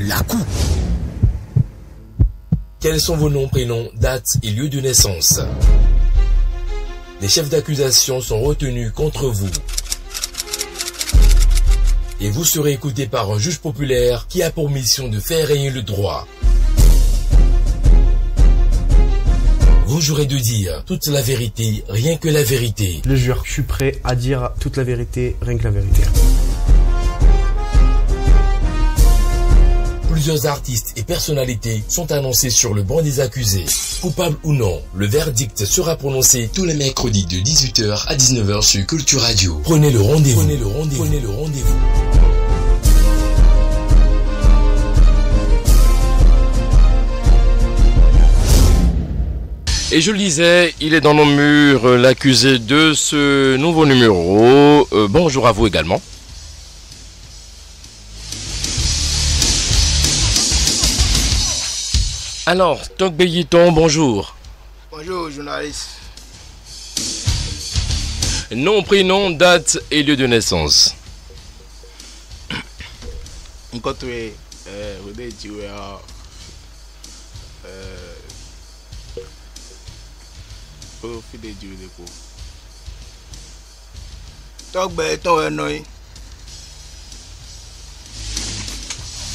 la coupe. Quels sont vos noms, prénoms, dates et lieux de naissance? Les chefs d'accusation sont retenus contre vous. Et vous serez écouté par un juge populaire qui a pour mission de faire régner le droit. Vous jurez de dire toute la vérité, rien que la vérité. Je jure, je suis prêt à dire toute la vérité, rien que la vérité. Plusieurs artistes et personnalités sont annoncés sur le banc des accusés. Coupable ou non, le verdict sera prononcé tous les mercredis de 18h à 19h sur Culture Radio. Prenez le rendez-vous. Prenez le rendez-vous. Prenez le rendez-vous. Et je le disais, il est dans nos murs, l'accusé de ce nouveau numéro. Bonjour à vous également. Alors, Togbe Yiton, bonjour. Bonjour, journaliste. Nom, prénom, date et lieu de naissance. Togbe ton enoi.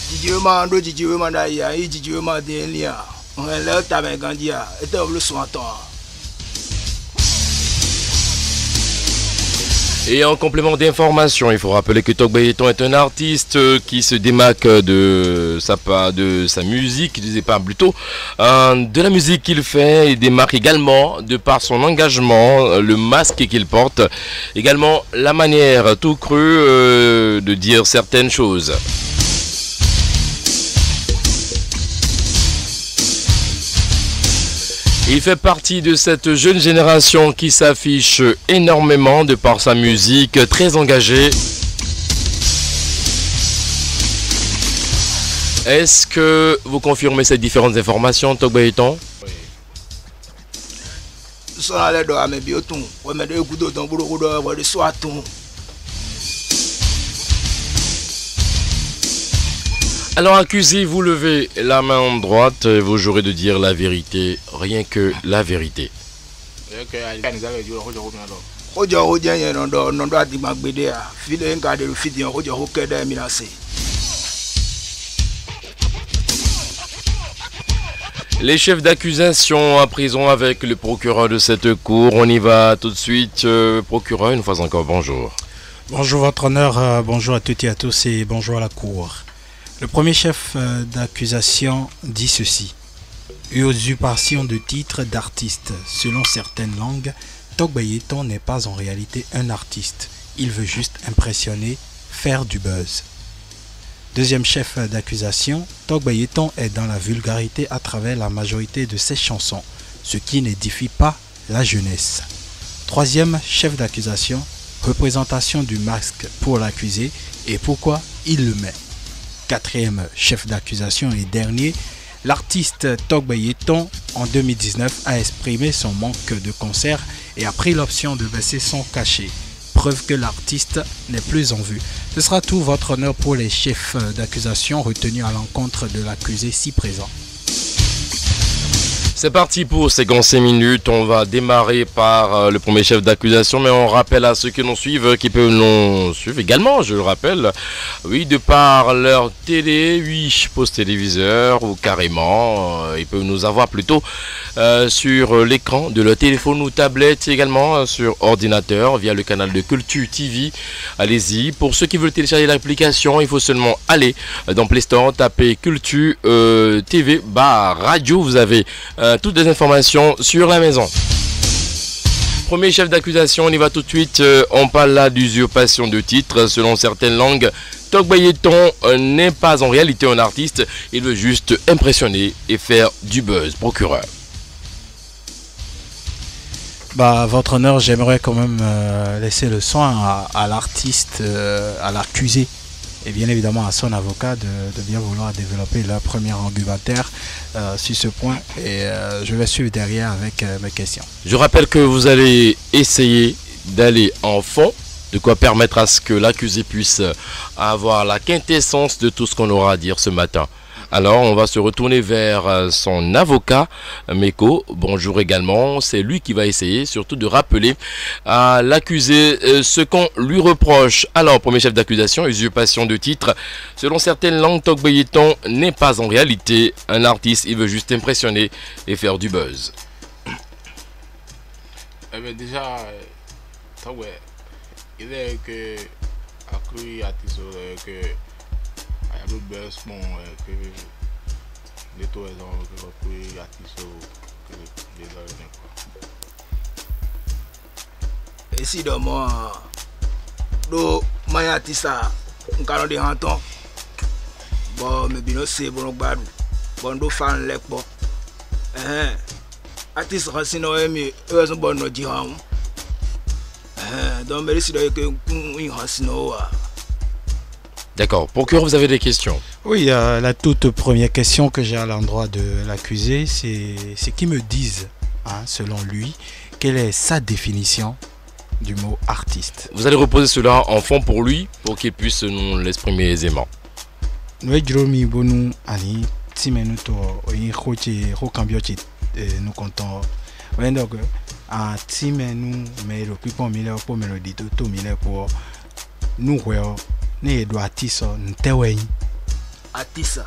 Jijiwe mando jijiwe mandaya, jijiwe madelia. On est là tabe gandia, et le soin toi. Et en complément d'information, il faut rappeler que Togbe Yiton est un artiste qui se démarque de sa musique, je disais pas plutôt, de la musique qu'il fait. Il démarque également de par son engagement, le masque qu'il porte, également la manière tout crue de dire certaines choses. Il fait partie de cette jeune génération qui s'affiche énormément de par sa musique, très engagée. Est-ce que vous confirmez ces différentes informations, Togbe Yiton? Oui. Ça allait dans mes biotons. On met des gouttes dans le boulot de soiton. Alors accusé, vous levez la main droite et vous jurez de dire la vérité, rien que la vérité. Les chefs d'accusation à prison avec le procureur de cette cour. On y va tout de suite. Procureur, une fois encore, bonjour. Bonjour votre honneur, bonjour à toutes et à tous et bonjour à la cour. Le premier chef d'accusation dit ceci. Usurpation de titre d'artiste. Selon certaines langues, Togbe Yiton n'est pas en réalité un artiste. Il veut juste impressionner, faire du buzz. Deuxième chef d'accusation, Togbe Yiton est dans la vulgarité à travers la majorité de ses chansons, ce qui n'édifie pas la jeunesse. Troisième chef d'accusation, représentation du masque pour l'accusé et pourquoi il le met. Quatrième chef d'accusation et dernier, l'artiste Togbe Yiton en 2019 a exprimé son manque de concert et a pris l'option de baisser son cachet. Preuve que l'artiste n'est plus en vue. Ce sera tout votre honneur pour les chefs d'accusation retenus à l'encontre de l'accusé si présent. C'est parti pour ces 5 minutes. On va démarrer par le premier chef d'accusation, mais on rappelle à ceux qui nous suivent, qui peuvent nous suivre également, je le rappelle, oui, de par leur télé, oui, post téléviseur ou carrément, ils peuvent nous avoir plutôt sur l'écran de leur téléphone ou tablette, également sur ordinateur via le canal de Culture TV. Allez-y. Pour ceux qui veulent télécharger l'application, il faut seulement aller dans Play Store, taper Culture TV radio. Vous avez toutes les informations sur la maison. Premier chef d'accusation, on y va tout de suite. On parle là d'usurpation de titre. Selon certaines langues, Togbe Yiton n'est pas en réalité un artiste. Il veut juste impressionner et faire du buzz. Procureur. Votre honneur, j'aimerais quand même laisser le soin à l'artiste, à l'accusé et bien évidemment à son avocat de bien vouloir développer leur premier argumentaire sur ce point et je vais suivre derrière avec mes questions. Je rappelle que vous allez essayer d'aller en fond De quoi permettre à ce que l'accusé puisse avoir la quintessence de tout ce qu'on aura à dire ce matin. Alors, on va se retourner vers son avocat, Meko. Bonjour également. C'est lui qui va essayer surtout de rappeler à l'accusé ce qu'on lui reproche. Alors, premier chef d'accusation, usurpation de titre. Selon certaines langues, Togbeyeton n'est pas en réalité un artiste. Il veut juste impressionner et faire du buzz. Eh bien, déjà, il est que accru artiste que il y a le buzz que les tours que les artistes que les et si de moi do maya artiste on calme de hanton bon mais bien c'est bon gbadu bon do fan lek bon artiste rancino emi raison bon no diram donc mais si de que un rancino D'accord. Procureur, vous avez des questions? Oui, la toute première question que j'ai à l'endroit de l'accusé, c'est qu'il me dise, hein, selon lui, quelle est sa définition du mot artiste. Vous allez reposer cela en fond pour lui, pour qu'il puisse nous l'exprimer aisément. Nous Jérôme Bonou ani timenu to oyin khoche ho kambiochi nous comptons donc a timenu mais le pipon mille pour mélodie to mille pour nous ouais ne do artiste ntewen artiste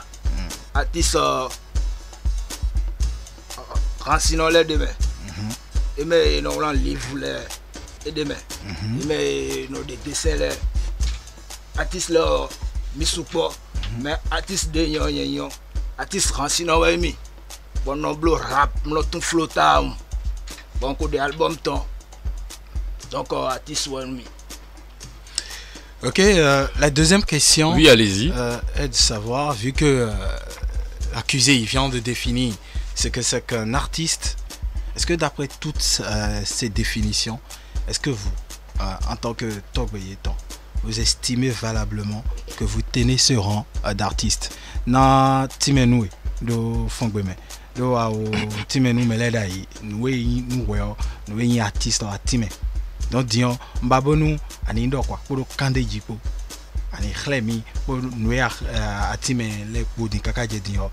rancino les demain et mais non on livre les demain mais nos dessins les artiste là misupo mais artiste de yon artiste rancino ouais mi bon non blo rap non tout flottam bon ko des albums ton donc artiste ouais mi. Ok, la deuxième question oui, allez-y. Est de savoir, vu que l'accusé il vient de définir ce que c'est qu'un artiste, est-ce que d'après toutes ces définitions, est-ce que vous, en tant que Togbeyeton, vous estimez valablement que vous tenez ce rang d'artiste? Na timenu do fongbeme do ao timenu meledai nous artiste à timé. Donc disons mbabonu ani ndo kwa pour kande jipo ani khlemi pour nous atime les pour di kaka je dio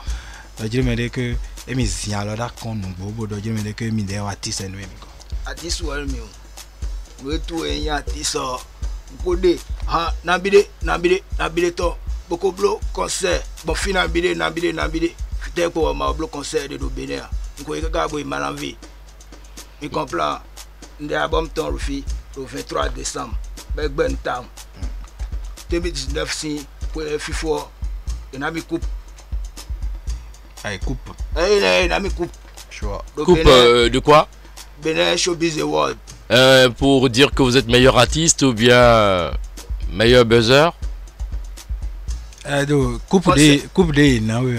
do je me de que emi signalo da kon nous bobo do je me de que mi de artiste nous mi ko artiste wal mi we tu en artiste ko de ha nabide to boko blo concert bon final bide nabide fite ko ma blo concert de do Bénin ko e kaka bo malanvi mi comprend des albums ton refi le 23 décembre ben tam 2019 si pour FIFA et na mi coupe ay coupe na mi coupe choix coupe de quoi? Bénin Showbiz Award pour dire que vous êtes meilleur artiste ou bien meilleur buzzer? Do coupe de na we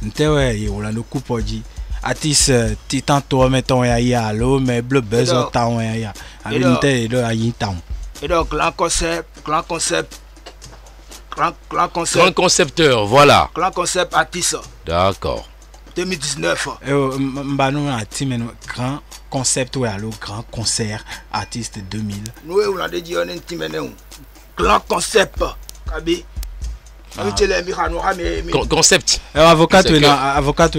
ntewe ye wala no coupe oji artiste titan to mettons ya lo mais bleu buzzer taon ya avec nte do ayin taon et donc grand concepteur, voilà. Grand concept artiste. D'accord. 2019. Mbano a timeno grand concept ou alors grand concert artiste 2000. Nous on a dit on est timeno grand concept kabi. Concept. Avocat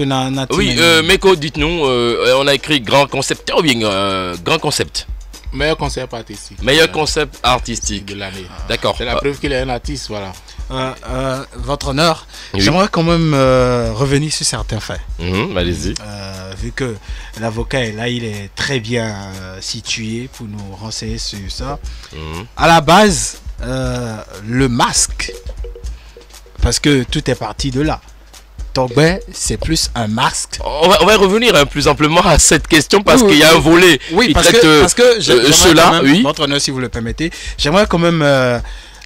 na. Oui, Meko, dites-nous, on a écrit grand concepteur ou bien grand concept? Meilleur concept artistique. Meilleur concept artistique de l'année. D'accord. C'est la preuve qu'il est un artiste, voilà. Votre honneur, oui. J'aimerais quand même revenir sur certains faits. Allez-y. Vu que l'avocat est là, il est très bien situé pour nous renseigner sur ça. À la base, le masque, parce que tout est parti de là. Togbe, c'est plus un masque. On va revenir plus amplement à cette question parce qu'il y a un volet. Oui, parce que cela, oui. Votre honneur, si vous le permettez, j'aimerais quand même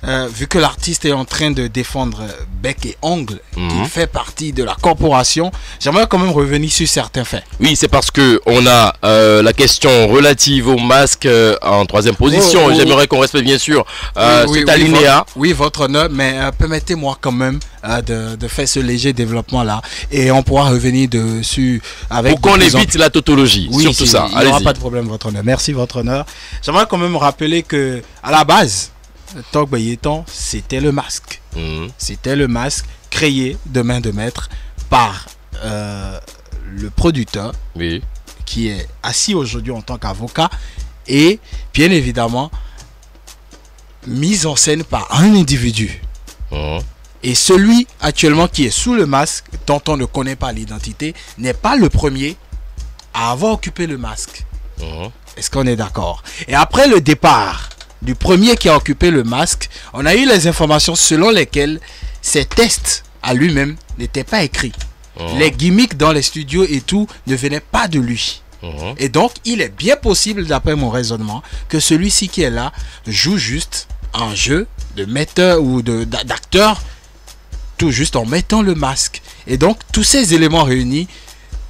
vu que l'artiste est en train de défendre bec et ongle, qu'il fait partie de la corporation, j'aimerais quand même revenir sur certains faits. Oui, c'est parce que on a la question relative au masque en troisième position. J'aimerais qu'on respecte bien sûr cet alinéa. Oui, votre honneur, mais permettez-moi quand même de faire ce léger développement-là et on pourra revenir dessus avec... Pour qu'on évite la tautologie, surtout ça. Il n'y aura pas de problème, votre honneur. Merci, votre honneur. J'aimerais quand même rappeler que à la base, Togbe Yeton, c'était le masque. C'était le masque créé de main de maître par le producteur qui est assis aujourd'hui en tant qu'avocat et bien évidemment mise en scène par un individu. Et celui actuellement qui est sous le masque, dont on ne connaît pas l'identité, n'est pas le premier à avoir occupé le masque. Est-ce qu'on est d'accord? Et après le départ du premier qui a occupé le masque, on a eu les informations selon lesquelles ses tests à lui-même n'étaient pas écrits. Les gimmicks dans les studios et tout ne venaient pas de lui. Et donc, il est bien possible, d'après mon raisonnement, que celui-ci qui est là joue juste un jeu de metteur ou d'acteur, tout juste en mettant le masque. Et donc, tous ces éléments réunis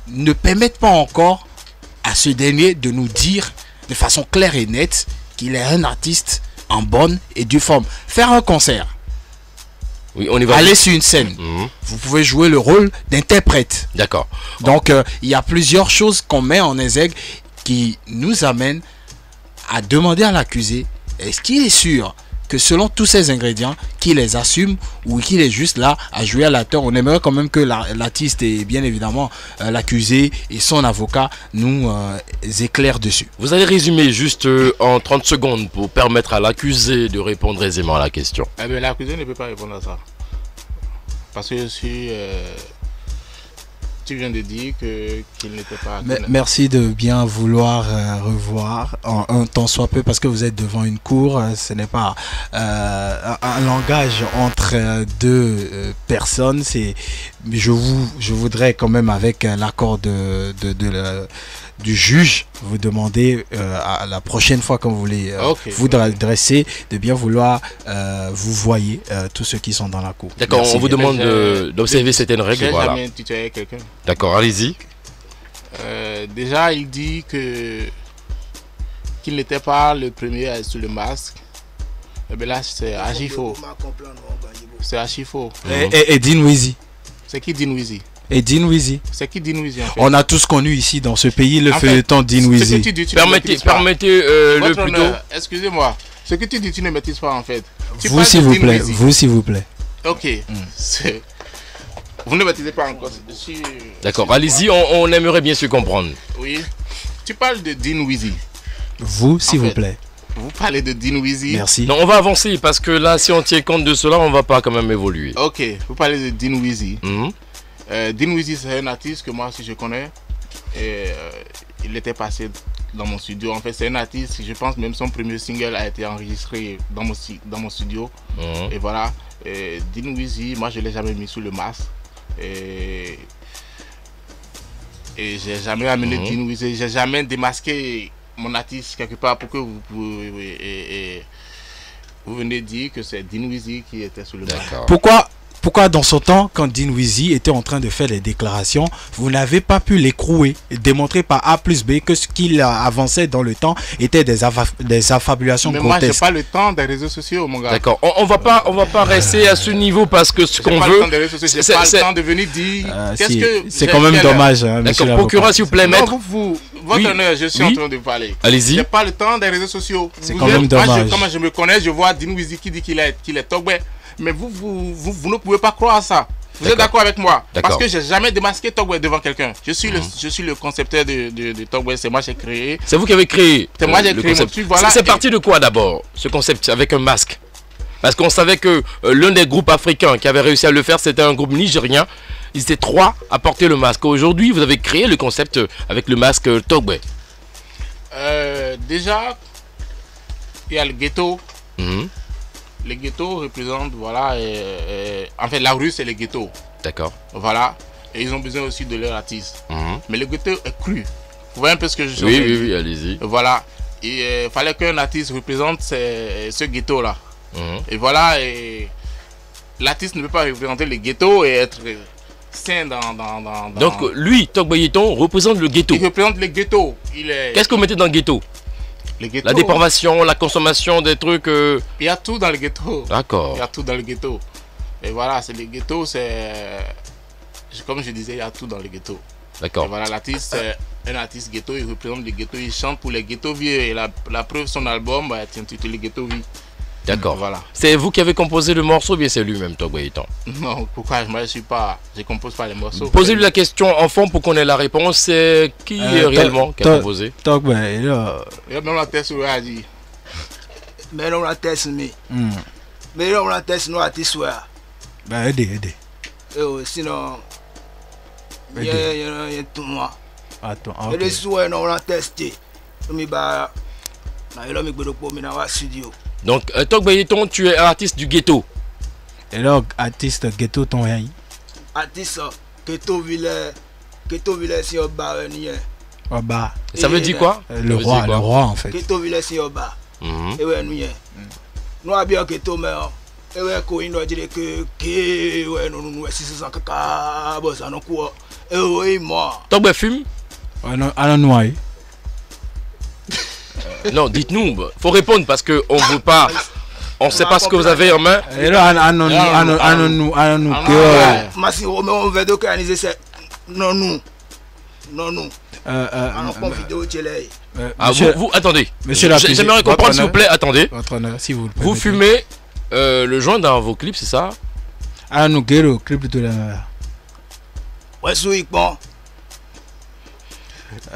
ne permettent pas encore à ce dernier de nous dire de façon claire et nette qu'il est un artiste en bonne et due forme. Faire un concert, on y va. Aller sur une scène, vous pouvez jouer le rôle d'interprète. D'accord. Donc, il y a plusieurs choses qu'on met en exergue qui nous amènent à demander à l'accusé, est-ce qu'il est sûr que selon tous ces ingrédients, qu'il les assume ou qu'il est juste là à jouer à l'acteur? On aimerait quand même que l'artiste et bien évidemment l'accusé et son avocat nous éclairent dessus. Vous allez résumer juste en 30 secondes pour permettre à l'accusé de répondre aisément à la question. Eh bien, l'accusé ne peut pas répondre à ça. Parce que je suis... tu viens de dire qu'il n'était pas... Merci de bien vouloir revoir en un temps soit peu, parce que vous êtes devant une cour. Ce n'est pas un langage entre deux personnes. Je voudrais quand même, avec l'accord du juge, vous demander à la prochaine fois quand vous voulez vous adresser, de bien vouloir vous voyez tous ceux qui sont dans la cour. D'accord, on vous demande d'observer certaines règles. J'ai jamais tutoyé quelqu'un. D'accord, allez-y. Déjà, il dit qu'il n'était pas le premier sur le masque. Et bien là, c'est archi faux. C'est archi faux. Et Dean Weezy. C'est qui Dean Weezy? Et Dean Weezy. C'est qui Dean Weezy en fait? On a tous connu ici dans ce pays le feuilleton Dean Weezy. Permettez le plutôt. Excusez-moi. Ce que tu dis, tu ne maîtrises pas en fait. Vous s'il vous plaît. Vous s'il vous plaît. Ok. Vous ne maîtrisez pas encore. D'accord, allez-y, on aimerait bien se comprendre. Oui. Tu parles de Dean Weezy. Vous s'il vous plaît. Vous parlez de Dean Weezy. Merci. Non, on va avancer parce que là, si on tient compte de cela, on va pas quand même évoluer. Ok, vous parlez de Dean Weezy. Dean Weezy, c'est un artiste que moi aussi je connais. Et il était passé dans mon studio. En fait, c'est un artiste, je pense même son premier single a été enregistré dans mon studio. Et voilà. Dean Weezy, moi je ne l'ai jamais mis sous le masque. Et j'ai jamais amené Dean Weezy. J'ai jamais démasqué mon artiste quelque part pour que vous venez dire que c'est Dean Weezy qui était sous le masque. Pourquoi dans son temps, quand Dean Weezy était en train de faire les déclarations, vous n'avez pas pu l'écrouer et démontrer par A plus B que ce qu'il avançait dans le temps était des affabulations grotesques? Mais moi, j'ai pas le temps des réseaux sociaux, mon gars. D'accord, on va pas rester à ce niveau parce que ce qu'on veut... J'ai pas le temps des réseaux sociaux, j'ai pas le temps de venir dire... C'est quand même dommage, hein, monsieur l'avocat. Procureur, s'il vous plaît, maître. Votre honneur, je suis en train de parler. Allez-y. J'ai pas le temps des réseaux sociaux. C'est quand même dommage. Comment je me connais, je vois Dean Weezy qui dit qu'il est Togbe. Mais vous ne pouvez pas croire à ça. Vous êtes d'accord avec moi? Parce que j'ai jamais démasqué Togbe devant quelqu'un. Je suis le concepteur de Togbe. C'est moi qui ai créé. C'est vous qui avez créé. C'est moi qui ai créé mon truc. Voilà. C'est parti de quoi d'abord, ce concept avec un masque? Parce qu'on savait que l'un des groupes africains qui avait réussi à le faire, c'était un groupe nigérien. Ils étaient 3 à porter le masque. Aujourd'hui, vous avez créé le concept avec le masque Togbe. Déjà, il y a le ghetto. Les ghettos représentent, voilà, en fait la rue c'est les ghettos. D'accord. Voilà, et ils ont besoin aussi de leur artiste. Mais le ghetto est cru. Vous voyez un peu ce que je dis? Oui, allez-y. Voilà, il fallait qu'un artiste représente ce ghetto là. Et voilà, et l'artiste ne peut pas représenter le ghetto et être sain dans... Donc lui, Togbayeton, représente le ghetto. Il représente le ghetto. Qu'est-ce que vous mettez dans le ghetto? Le ghetto. La dépravation, la consommation des trucs... Il y a tout dans le ghetto. D'accord. Il y a tout dans le ghetto. Et voilà, c'est le ghetto, c'est... Comme je disais, il y a tout dans le ghetto. D'accord. Et voilà, l'artiste, c'est un artiste ghetto, il représente le ghetto, il chante pour les ghettos vieux. Et la preuve, son album est intitulé Ghetto Vie. D'accord. Voilà. C'est vous qui avez composé le morceau ou bien c'est lui-même, Togbayeton? Non, pourquoi? Moi, je compose pas les morceaux. Posez-lui la question en fond pour qu'on ait la réponse. C'est qui réellement qui a composé? Togbayeton. Il y a même la tête sur a dit. Mais non, la tête, mais non, la tête, non, artiste, ouais. Bah, aidez. Sinon, il y a tout moi. Attends, et les soins, non, on a testé. Mais bah, il a mis le pot, mais dans le studio. Donc, Togbayeton, tu es artiste du ghetto. Et là, artiste ghetto, ton rien. Artiste, ghetto village, c'est au bar, au bar. Ça veut dire quoi? Le roi, en fait. Ghetto village, c'est au bar. Et ouais, nous, nous avons bien ghetto, mais. Et ouais, quand il nous a dit que ouais, nous, 600 caca, bon, ça nous quoi. Et ouais, moi. Togba fume? À noyer. Non, dites-nous, faut répondre parce qu'on ne veut pas. On ne sait pas ce que vous avez en main. Et là, nous, Massi, on veut organiser ça. Non, nous. Vous, attendez. Monsieur j'aimerais comprendre, s'il vous plaît, attendez. Votre honneur, si vous le vous fumez le joint dans vos clips, c'est ça? Ah, nous, guéro, clip de la. Ouais, c'est bon.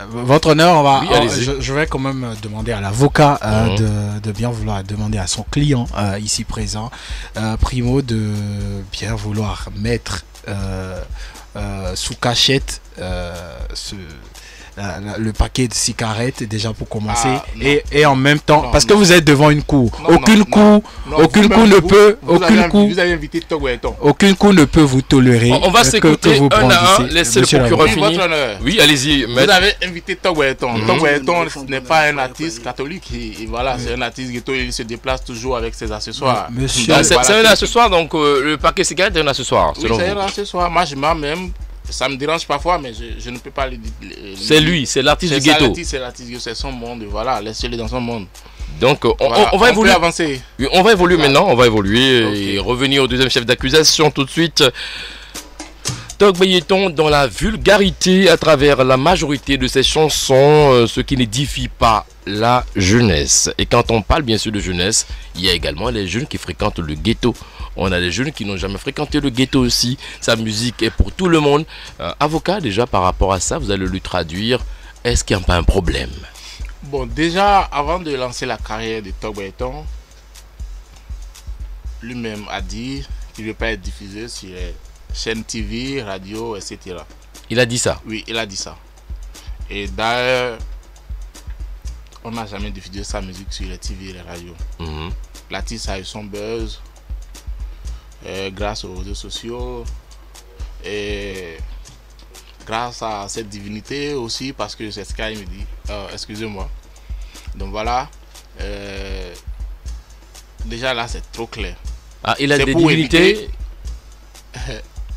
Votre honneur, oui, je vais quand même demander à l'avocat de bien vouloir demander à son client ici présent, Primo, de bien vouloir mettre sous cachette le paquet de cigarettes déjà pour commencer et en même temps parce que vous êtes devant une cour, aucune cour ne peut vous avez invité Togbayeton. Aucune cour ne peut vous tolérer. On va s'écouter un à un, laissez le procureur finir. Oui, allez-y. Vous avez invité Togbayeton. Togbayeton n'est pas un artiste catholique, et voilà, c'est un artiste ghetto, il se déplace toujours avec ses accessoires. C'est un accessoire, donc le paquet de cigarettes est un accessoire. Oui, c'est un accessoire. Moi je m'en même. Ça me dérange parfois, mais je ne peux pas le dire. C'est lui, c'est l'artiste du ghetto. C'est l'artiste, c'est son monde, voilà, laissez-le dans son monde. Donc on va évoluer. Avancer. Oui, on va évoluer maintenant, on va évoluer et revenir au deuxième chef d'accusation tout de suite. Togbayeton dans la vulgarité à travers la majorité de ses chansons, ce qui n'édifie pas la jeunesse. Et quand on parle bien sûr de jeunesse, il y a également les jeunes qui fréquentent le ghetto. On a des jeunes qui n'ont jamais fréquenté le ghetto aussi. Sa musique est pour tout le monde. Avocat, déjà par rapport à ça, vous allez lui traduire. Est-ce qu'il n'y a pas un problème? Bon, déjà, avant de lancer la carrière de Togbayeton, lui-même a dit qu'il ne veut pas être diffusé sur les chaînes TV, radio, etc. Il a dit ça? Oui, il a dit ça. Et d'ailleurs, on n'a jamais diffusé sa musique sur les TV et les radios. L'artiste a eu son buzz grâce aux réseaux sociaux et grâce à cette divinité aussi, parce que c'est ce qu'il me dit. Excusez-moi. Donc voilà. Déjà là, c'est trop clair. Ah, il a des divinités.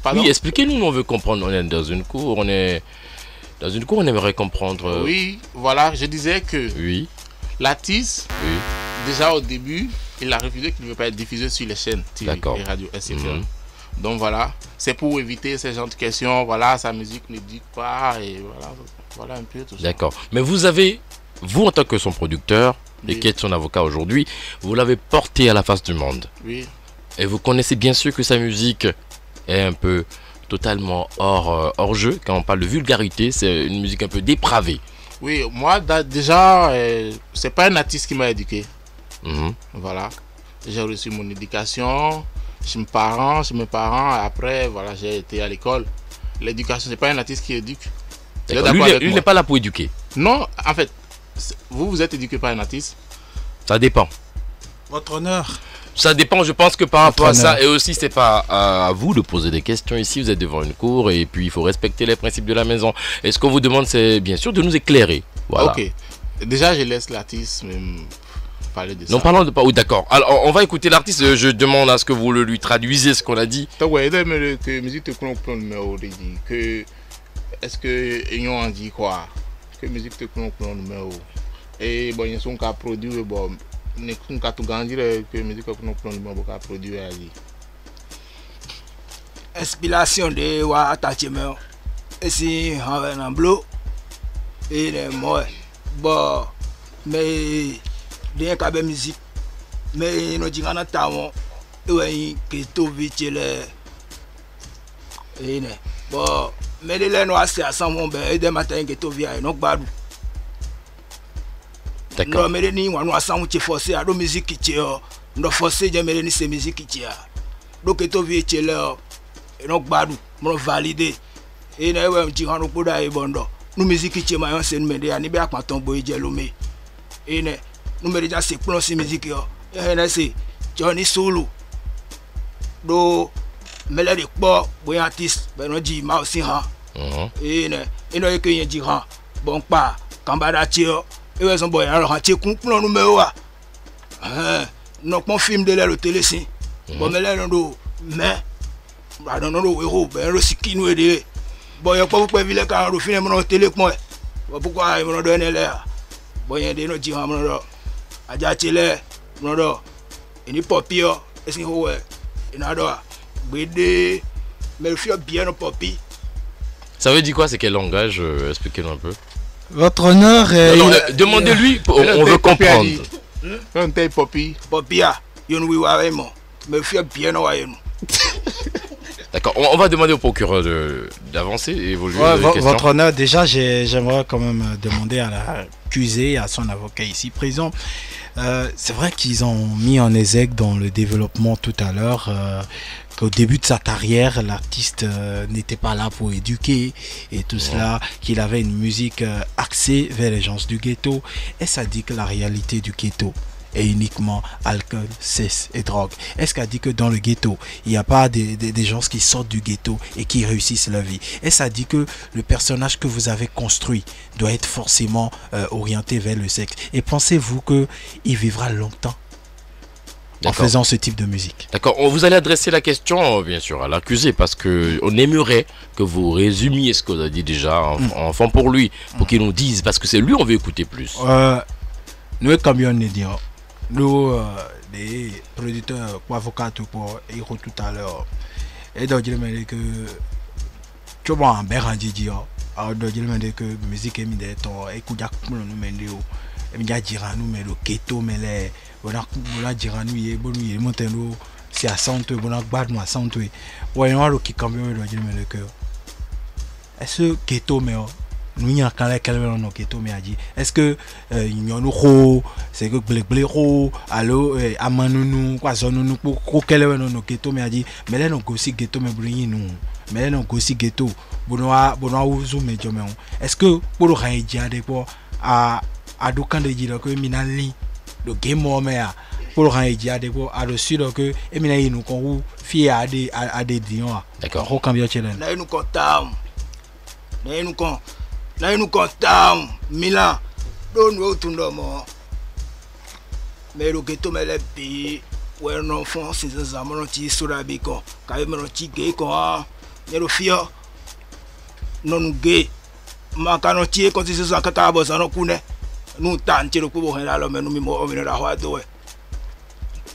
Pardon? Oui, expliquez-nous, on veut comprendre. On est dans une cour, on aimerait comprendre. Oui, voilà, je disais que oui. L'artiste, déjà au début, il a refusé qu'il ne veut pas être diffusé sur les chaînes TV et radio, etc. Donc voilà, c'est pour éviter ce genre de questions. Voilà, sa musique ne dit pas, et voilà un peu tout ça. D'accord. Mais vous avez, vous en tant que son producteur, et qui est son avocat aujourd'hui, vous l'avez porté à la face du monde. Oui. Et vous connaissez bien sûr que sa musique est un peu totalement hors jeu. Quand on parle de vulgarité, c'est une musique un peu dépravée. Oui, moi déjà, c'est pas un artiste qui m'a éduqué. Voilà, j'ai reçu mon éducation chez mes parents. Après, voilà, j'ai été à l'école. L'éducation, c'est pas un artiste qui éduque. Lui n'est pas là pour éduquer. Non, en fait, vous êtes éduqué par un artiste. Ça dépend. Votre honneur. Ça dépend, je pense que par rapport à ça, et aussi c'est pas à vous de poser des questions ici, vous êtes devant une cour et puis il faut respecter les principes de la maison. Et ce qu'on vous demande, c'est bien sûr de nous éclairer. Voilà. Ok. Déjà, je laisse l'artiste parler de ça. Non, parlons de pas. Oui, d'accord. Alors, on va écouter l'artiste. Je demande à ce que vous le lui traduisez ce qu'on a dit. Donc, ouais, que musique te prend le numéro, que est-ce que ils ont dit quoi? Que musique te prend le numéro. Et bon, ils sont qu'à produire, bon, ils sont qu'à tout grandir que musique te prend le numéro qu'à produire ali. Inspiration de wa attachement. Et si on a un bleu et les mots, bon, mais rien qu'à la musique, mais nous disons en attendant, et que tout vite les, et bon, mais les noirs c'est à 100 mon ben et des matins que tout vient, donc badou. D'accord. Non, mais les nids on a 100 qui forcé à la musique qui tient, nous forcé de mettre ces musiques qui tient, donc que tout vient là, et donc badou, nous valider. Et nous avons dit que nous avons bon nous musique qui est maillon c'est nous aider à nous à ton boy jelomé et nous me déjà c'est ploncer musique yo et c'est Johnny Solo do mêler de quoi bon artiste ben on dit ma aussi ha et nous que y dit ha bon pas kambada tio et ouais son boy alors ha tio pour nous me wa non mon film de la télé si bon mêler no mais ba non no héros ben le ski nous aider. Bon, il n'y a pas beaucoup de villes qui ont refusé mon télé. Pourquoi ils m'ont donné l'air? Bon, il y a des gens qui ont dit que la télé, il papier, et c'est vrai. Il y a des mais le fait bien au papier. Ça veut dire quoi? C'est quel langage? Expliquez-nous un peu. Votre honneur. Demandez-lui, on veut comprendre. Un tel papier. Papier, il y a un oui, mais le fait bien au D'accord, on va demander au procureur d'avancer et évoluer. Votre honneur, déjà, j'aimerais quand même demander à l'accusé et à son avocat ici présent. C'est vrai qu'ils ont mis en exergue dans le développement tout à l'heure qu'au début de sa carrière, l'artiste n'était pas là pour éduquer et tout cela, qu'il avait une musique axée vers les gens du ghetto. Et ça dit que la réalité du ghetto est uniquement alcool, sexe et drogue. Est-ce qu'elle dit que dans le ghetto, il n'y a pas des gens qui sortent du ghetto et qui réussissent leur vie? Est-ce qu'elle dit que le personnage que vous avez construit doit être forcément orienté vers le sexe? Et pensez-vous qu'il vivra longtemps en faisant ce type de musique? D'accord, vous allez adresser la question bien sûr à l'accusé parce qu'on aimerait que vous résumiez ce qu'on a dit déjà enfant pour lui, pour qu'il nous dise, parce que c'est lui on veut écouter plus. Nous comme on dit, nous les producteurs avocats pour héros tout à l'heure et donc je me dis que tu vois un berandi dit alors donc je me dis que musique est mis des temps et qu'il y a nous mener et il y a dire nous mais le ghetto mais les voilà dire nous y est bon nous monter nous c'est à 100 bon à bad moi 100 ouais on qui cambio donc je me dis que est-ce que ghetto mais nous y a quand les quelqu'un non ghetto mais a dit est-ce que il y a nous c'est que blé allo amanunu quoi zone nous pour quelqu'un non ghetto mais a dit mais là non aussi ghetto mais briller nous mais là non aussi ghetto bonoa uzu mais jomé est-ce que pour le ranger des pour à do quand de dire que minali le game mais pour le ranger des pour à dessus que et minali nous qu'on fier à des dions d'accord au cambio chelen là nous comptons là nous comptons Milan donne tout le monde mais le ghetto mais les pays où un enfant c'est ça mon petit surabiko quand même mon petit gay quoi mais le fio non gay ma canoti quand c'est ça que t'as besoin de connaître nous tente le coup là mais nous mimo on la roi do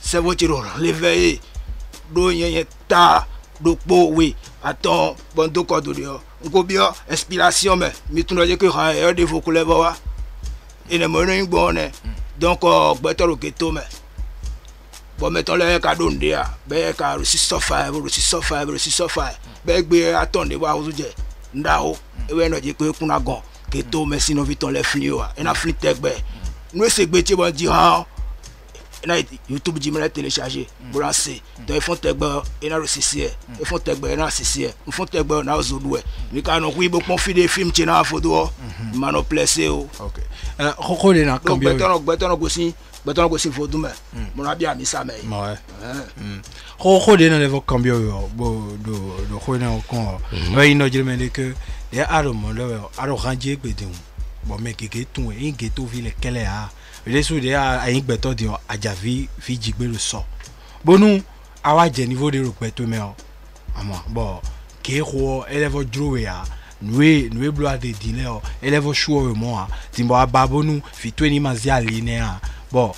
c'est votre rôle l'éveiller donner ta do oui attends bon do quoi do on bien inspiration mais tout le que rien de vos couleurs et les moyens bonnes donc better le ghetto mais bon mettons le cadeau dia ben car le 605 ben be attendre voir aujourd'hui ndao et ouais no dit que kuna gon ghetto mais sinon vite on les flio et na flit tech ben nous c'est gbeti bon dire na YouTube dit me télécharger brancher donc ils font tech ben et na le CC ils font tech ben na CC ils font tech ben na zodoué ni ka no oui beaucoup fi des films tena photo mano placer OK rokole na combien beton gosi photo mais mon a bien mis ça mais ouais rokole na level combien do khona ko ouais no dire mais que ya aro mo le aro ranger bedin bon mais que tout et ghetto ville quelle est il est soudé à un béton de Adjavi, Fidjigbe le sort. Bon, nous, à un niveau de l'opéto, mais bon, qui est élève droué à nous blois de dîner, élève chaud et moi, Timbo Babonu, fit 20 mazia linéa. Bon,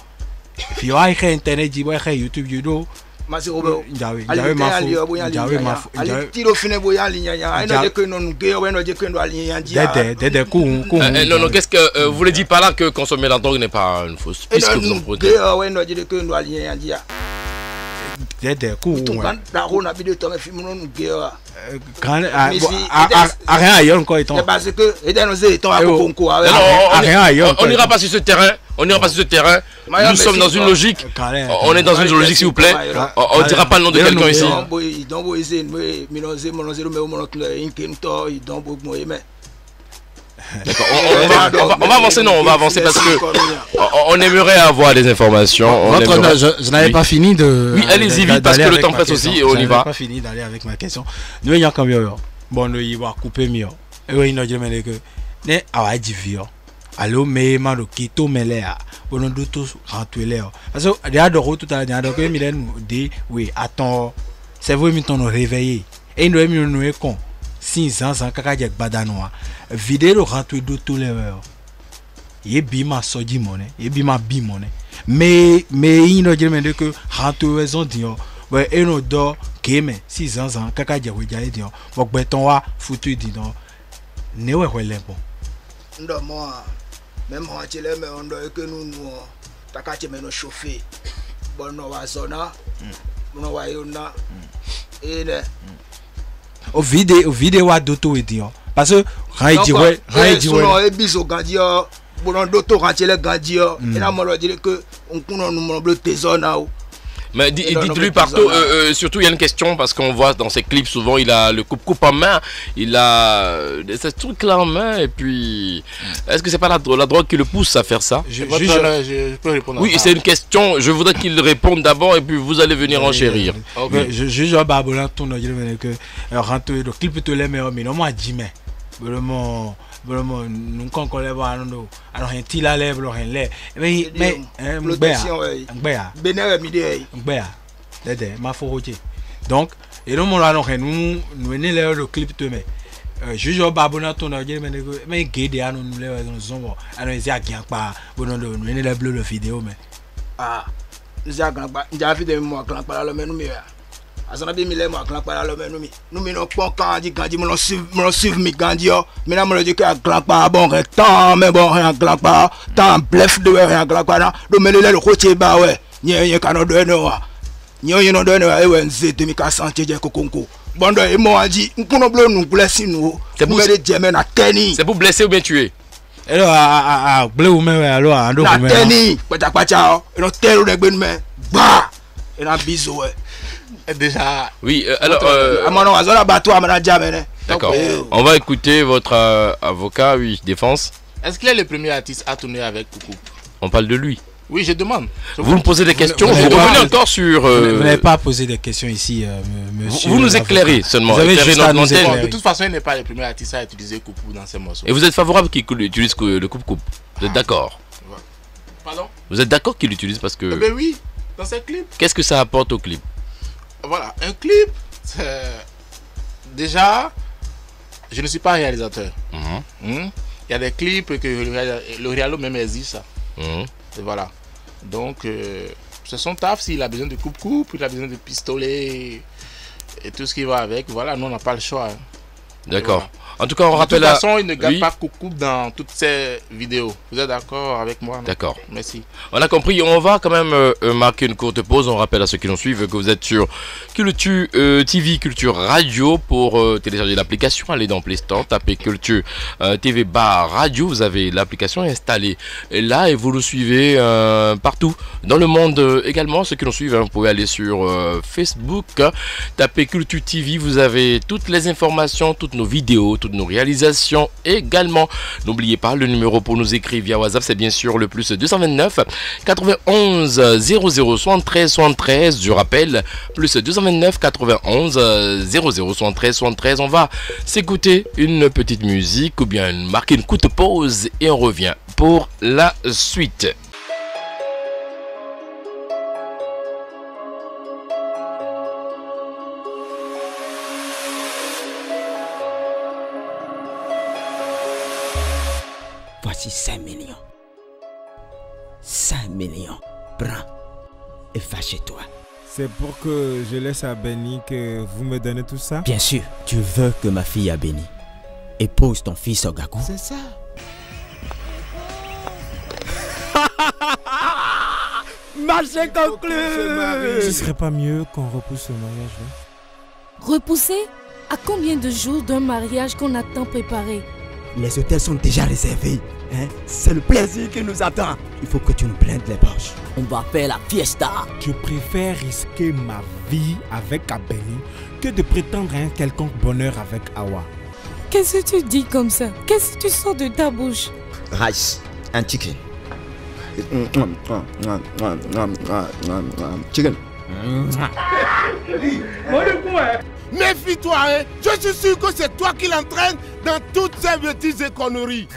fi wa internet, dit ouais, YouTube, you know. Masi Robert, j'avais ma fou, j'avais tiro fine boya lignanya, et non que non gué, ouais non que non lignanya. Non, qu'est-ce que vous voulez dire par là que consommer la drogue n'est pas une fausse piste que vous en prenez? Ouais non que non lignanya. Parce que on n'ira pas sur ce terrain. On n'ira pas sur ce terrain. Nous sommes dans une logique. On est dans une logique, s'il vous plaît. On ne dira pas le nom de quelqu'un ici. On va avancer, non, on va avancer parce que on aimerait avoir des informations. Je n'avais pas fini de. Oui, allez-y vite parce que le temps passe aussi et on y va. Je n'avais pas fini d'aller avec ma question. Nous ayons comme yo. Bon, nous y va couper mieux. Et oui, nous disons que ne awa divio. Allo mais malo kito melea. Bon, nous tous rentrer là. Parce que déjà de retour tout à l'heure, donc il nous dit oui, attends, c'est vous qui nous réveiller. Et nous nous con. 6 ans sans kakajek badanoa vidéo rentre de tous les heures et bima soji monnaie et bima bi monnaie mais il ne dit même que rentre raison dio ouais et no do keme 6 ans sans kakajek we jaye dio bok beton wa foutu di don ne we wele bon ndo moi même on tele mais on do que nous takache me no chauffer bon no wa zona no wa yona et au vidéo à d'auto et dire parce que quand il dit ouais biso gandio bon d'auto quand il est gandio et là moi dire que on connaît nous le trésor là. Mais dites-lui partout, surtout il y a une question parce qu'on voit dans ses clips souvent il a le coupe en main, il a ce truc là en main et puis est-ce que c'est pas la drogue qui le pousse à faire ça? Je peux répondre. Oui, c'est une question, je voudrais qu'il réponde d'abord et puis vous allez venir enchérir. Okay. Je juge Babola tourne que rentre le clip te les mais non moi dit mais vraiment nous quand on les voit alors un petit la lèvre rien l'air mais ma faute donc et non là nous venez le clip te mais juge Babola tourne mais guide à nous les zombo alors ils a bien pas bon nous venez le bleu le vidéo mais j'ai vidéo moi quand pas le même numéro azana bi mi le mo aklan para lo menu mi nu mi no pon kan di ganji mo no suivre mi ganji o mi na mo di que aklan pa bon temps mais bon aklan pa temps blef de aklan pa na do mele le ko che ba we yen kan do no wa yen no do no e we nze de mi ka sanche je kokonko bondo e mo anji nkuno blo nu blessing nu c'est pour de jeme na teni c'est pour blesser ou bien tuer alors bleu ou même alors ando na teni pacha o no teru de gbe nu me ba e na bizo we déjà. Oui, alors. D'accord. On va écouter votre avocat, oui, défense. Est-ce qu'il est le premier artiste à tourner avec Coucou? On parle de lui. Oui, je demande. Vous me posez des questions, vous revenez encore sur. Vous n'avez pas posé des questions ici, monsieur. Vous nous éclairez seulement. Vous avez juste à nous éclairer. De toute façon, il n'est pas le premier artiste à utiliser Coucou dans ses morceaux. Et vous êtes favorable qu'il utilise le coupe-coupe? Vous êtes d'accord? Pardon? Vous êtes d'accord qu'il l'utilise parce que. Ben oui, dans ses clips. Qu'est-ce que ça apporte au clip? Voilà, un clip, déjà, je ne suis pas réalisateur. Il y a des clips que le réalo même existe. Et voilà. Donc, c'est son taf. S'il a besoin de coupe-coupe, il a besoin de pistolet et tout ce qui va avec. Voilà, nous, on n'a pas le choix. D'accord. Voilà. En tout cas, on rappelle. De toute façon, il ne gagne pas coupe-coupe dans toutes ces vidéos. Vous êtes d'accord avec moi? D'accord. Merci. On a compris. On va quand même marquer une courte pause. On rappelle à ceux qui nous suivent que vous êtes sur Culture TV, Culture Radio. Pour télécharger l'application, allez dans Play Store, tapez Culture TV bar Radio. Vous avez l'application installée là et vous nous suivez partout dans le monde également. Ceux qui nous suivent, vous pouvez aller sur Facebook, tapez Culture TV. Vous avez toutes les informations, toutes nos vidéos, toutes nos réalisations également. N'oubliez pas le numéro pour nous écrire via WhatsApp, c'est bien sûr le plus 229 91 00 73 73. Je rappelle, plus 229 91 00 73 73. On va s'écouter une petite musique ou bien marquer une courte pause et on revient pour la suite. Voici 5 millions. 5 millions. Prends et va chez toi. C'est pour que je laisse à Benny que vous me donnez tout ça? Bien sûr, tu veux que ma fille a béni. Épouse ton fils Ogaku. C'est ça. Marché conclu. Ce serait pas mieux qu'on repousse le mariage, hein? Repousser? À combien de jours d'un mariage qu'on a tant préparé? Les hôtels sont déjà réservés. Hein? C'est le plaisir qui nous attend. Il faut que tu nous blindes les poches. On va faire la fiesta. Je préfère risquer ma vie avec Abeni que de prétendre à un quelconque bonheur avec Awa. Qu'est-ce que tu dis comme ça? Qu'est-ce que tu sors de ta bouche? Rice and chicken. Chicken. Méfie-toi, hein. Je suis sûr que c'est toi qui l'entraînes dans toutes ces bêtises et conneries.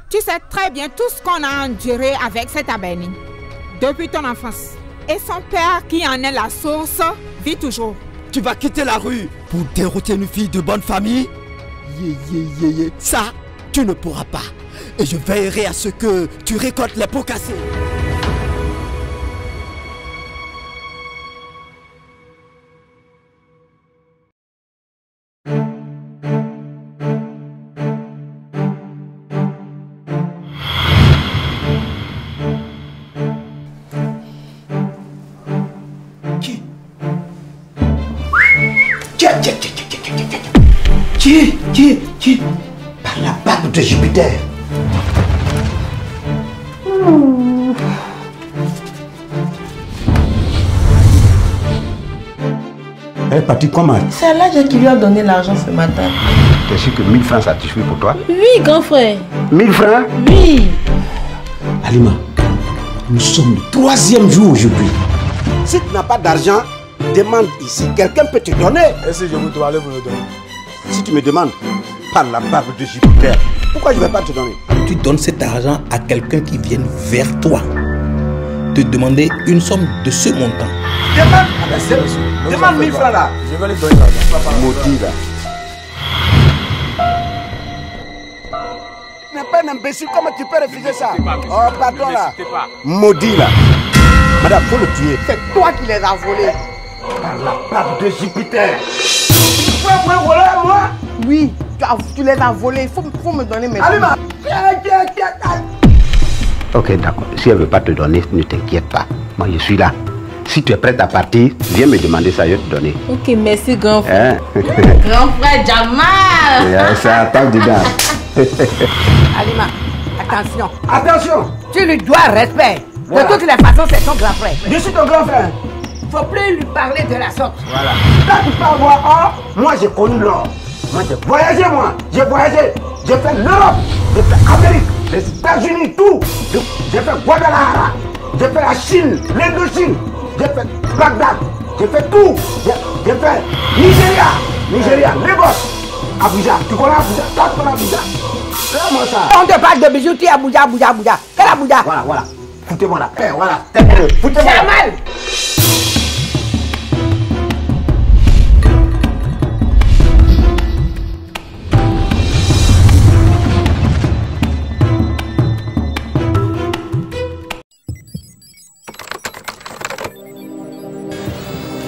Tu sais très bien tout ce qu'on a enduré avec cet Abeni depuis ton enfance. Et son père, qui en est la source, vit toujours. Tu vas quitter la rue pour dérouter une fille de bonne famille? Ça, tu ne pourras pas. Et je veillerai à ce que tu récoltes les pots cassés. Qui par la barbe de Jupiter. Elle est partie comment? C'est Aladja qui lui a donné l'argent ce matin. T'es sûr que 1000 francs ça suffit pour toi? Oui, grand frère. 1000 francs? Oui. Halima, nous sommes le 3e jour aujourd'hui. Si tu n'as pas d'argent, demande ici. Quelqu'un peut te donner. Et si je vous dois aller vous le donner? Si tu me demandes, par la barbe de Jupiter, pourquoi je ne vais pas te donner? Tu donnes cet argent à quelqu'un qui vient vers toi te demander une somme de ce montant. Demande 1000 francs là. Je vais lui donner l'argent. Maudit là. Tu n'es pas un imbécile, comment tu peux refuser ça? Oh pardon là. Maudit là. Madame, faut le tuer. C'est toi qui les as volés. Par la barbe de Jupiter. Tu peux me voler à moi? Oui, tu les as volés. Il faut me donner mes Alima. Ok, d'accord. Si elle ne veut pas te donner, ne t'inquiète pas. Moi, je suis là. Si tu es prête à partir, viens me demander ça, je vais te donner. Ok, merci grand frère. Hein? Grand frère Jamal. Ça attend dedans. Alima, attention. Attention. Tu lui dois respect. Voilà. De toutes les façons, c'est ton grand frère. Je suis ton grand frère. Faut plus lui parler de la sorte. Voilà. Quand tu parles moi, moi j'ai connu l'or. Moi j'ai voyagé, moi. J'ai voyagé. J'ai fait l'Europe. J'ai fait l'Amérique, les États-Unis, tout. J'ai fait Guadalajara. J'ai fait la Chine, l'Indochine. J'ai fait Bagdad. J'ai fait tout. J'ai fait Nigeria, Lagos, Abuja. Tu connais Abuja? Tu connais Abuja? Comment ça? On te parle de bijoux, tu es Abuja. Quel Abuja? Voilà. Foutez-moi la paix, voilà. Foutez-moi la mal.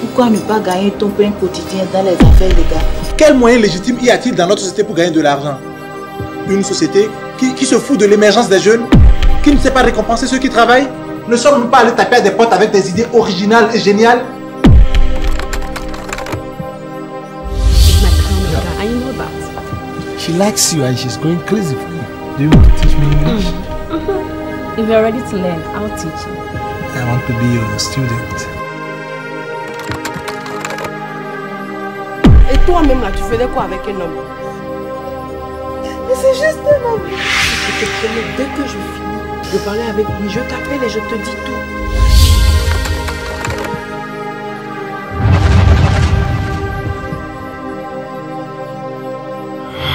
Pourquoi ne pas gagner ton pain quotidien dans les affaires légales? Quel moyen légitime y a-t-il dans notre société pour gagner de l'argent? Une société qui se fout de l'émergence des jeunes, qui ne sait pas récompenser ceux qui travaillent? Ne sommes-nous pas allés taper à des potes avec des idées originales et géniales? I know that. She likes you and she's going crazy for you. Do you want to teach me English? If you're ready to learn, I'll teach you. I want to be your student. Et toi-même là, tu faisais quoi avec un homme? Mais c'est juste un homme. Je te promets, dès que je finis de parler avec lui, je t'appelle et je te dis tout.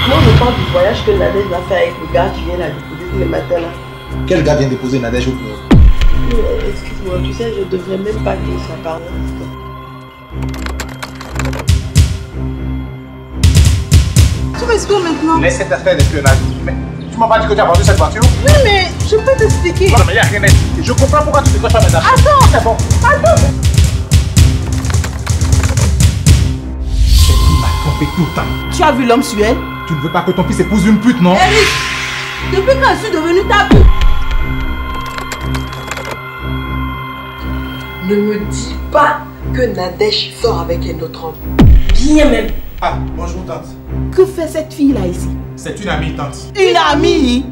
Moi, je parle du voyage que Nadège va faire avec le gars qui vient la découvrir le matin là. Quel gars vient déposer Nadège au bureau? Excuse-moi, tu sais, je devrais même pas dire ça, pardon. Tu m'expliques maintenant. Laisse cette affaire d'espionnage. Mais tu m'as pas dit que tu as vendu cette voiture? Oui, mais je peux t'expliquer. Non, mais il n'y a rien à expliquer. Je comprends pourquoi tu décroches pas mes affaires. Attends. C'est bon. Attends. C'est qui m'a trompé tout le temps. Tu as vu l'homme sur elle? Tu ne veux pas que ton fils épouse une pute, non? Eric, depuis quand je suis devenue ta pute? Ne me dis pas que Nadège sort avec un autre homme. Bien même. Ah, bonjour tante. Que fait cette fille-là ici? C'est une amie, tante. Une amie?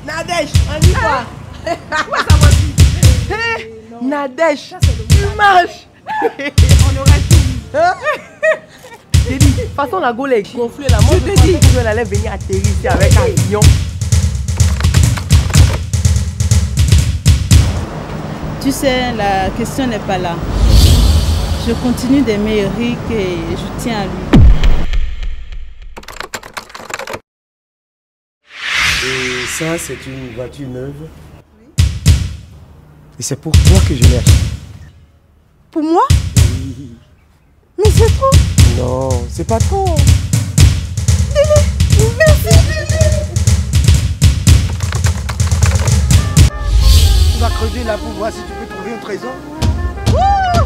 Nadège, on y va. Où est sa voiture? Hé, Nadège, tu marches. On aurait tout. J'ai dit, de toute façon, la Gaule est gonflée là. Moi, je te dis qu'elle allait venir atterrir ici avec un avion. Tu sais, la question n'est pas là. Je continue d'aimer Eric et je tiens à lui. Et ça, c'est une voiture neuve. Oui. Et c'est pour toi que je l'ai acheté. Pour moi? Oui. Mais c'est trop. Non, c'est pas trop. Dili, merci Dili. Tu vas creuser là pour voir si tu peux trouver un trésor. Oh,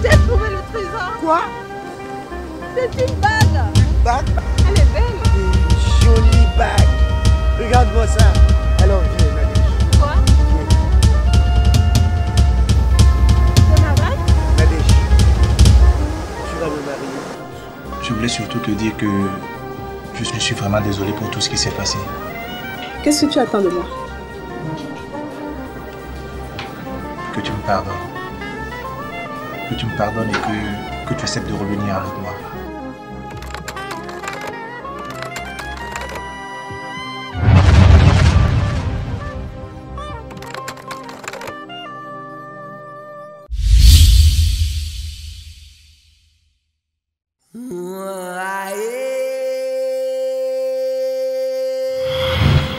j'ai trouvé le trésor. Quoi? C'est une bague. Bague? Elle est belle. Une jolie bague. Regarde-moi ça. Alors, viens, Nadège. Quoi? C'est ma bague? Nadège, tu vas me marier. Je voulais surtout te dire que je suis vraiment désolé pour tout ce qui s'est passé. Qu'est-ce que tu attends de moi? Que tu me pardonnes. Que tu me pardonnes et que tu acceptes de revenir avec moi.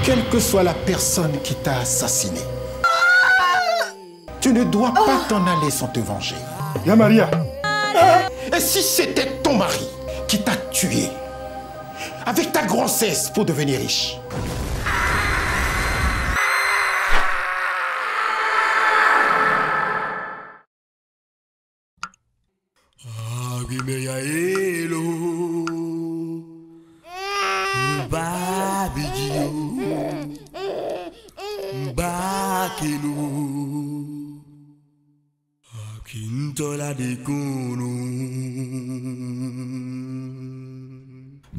Quelle que soit la personne qui t'a assassiné, tu ne dois pas t'en aller sans te venger. Y'a Maria. Et si c'était ton mari qui t'a tué avec ta grossesse pour devenir riche? Akintola de Kono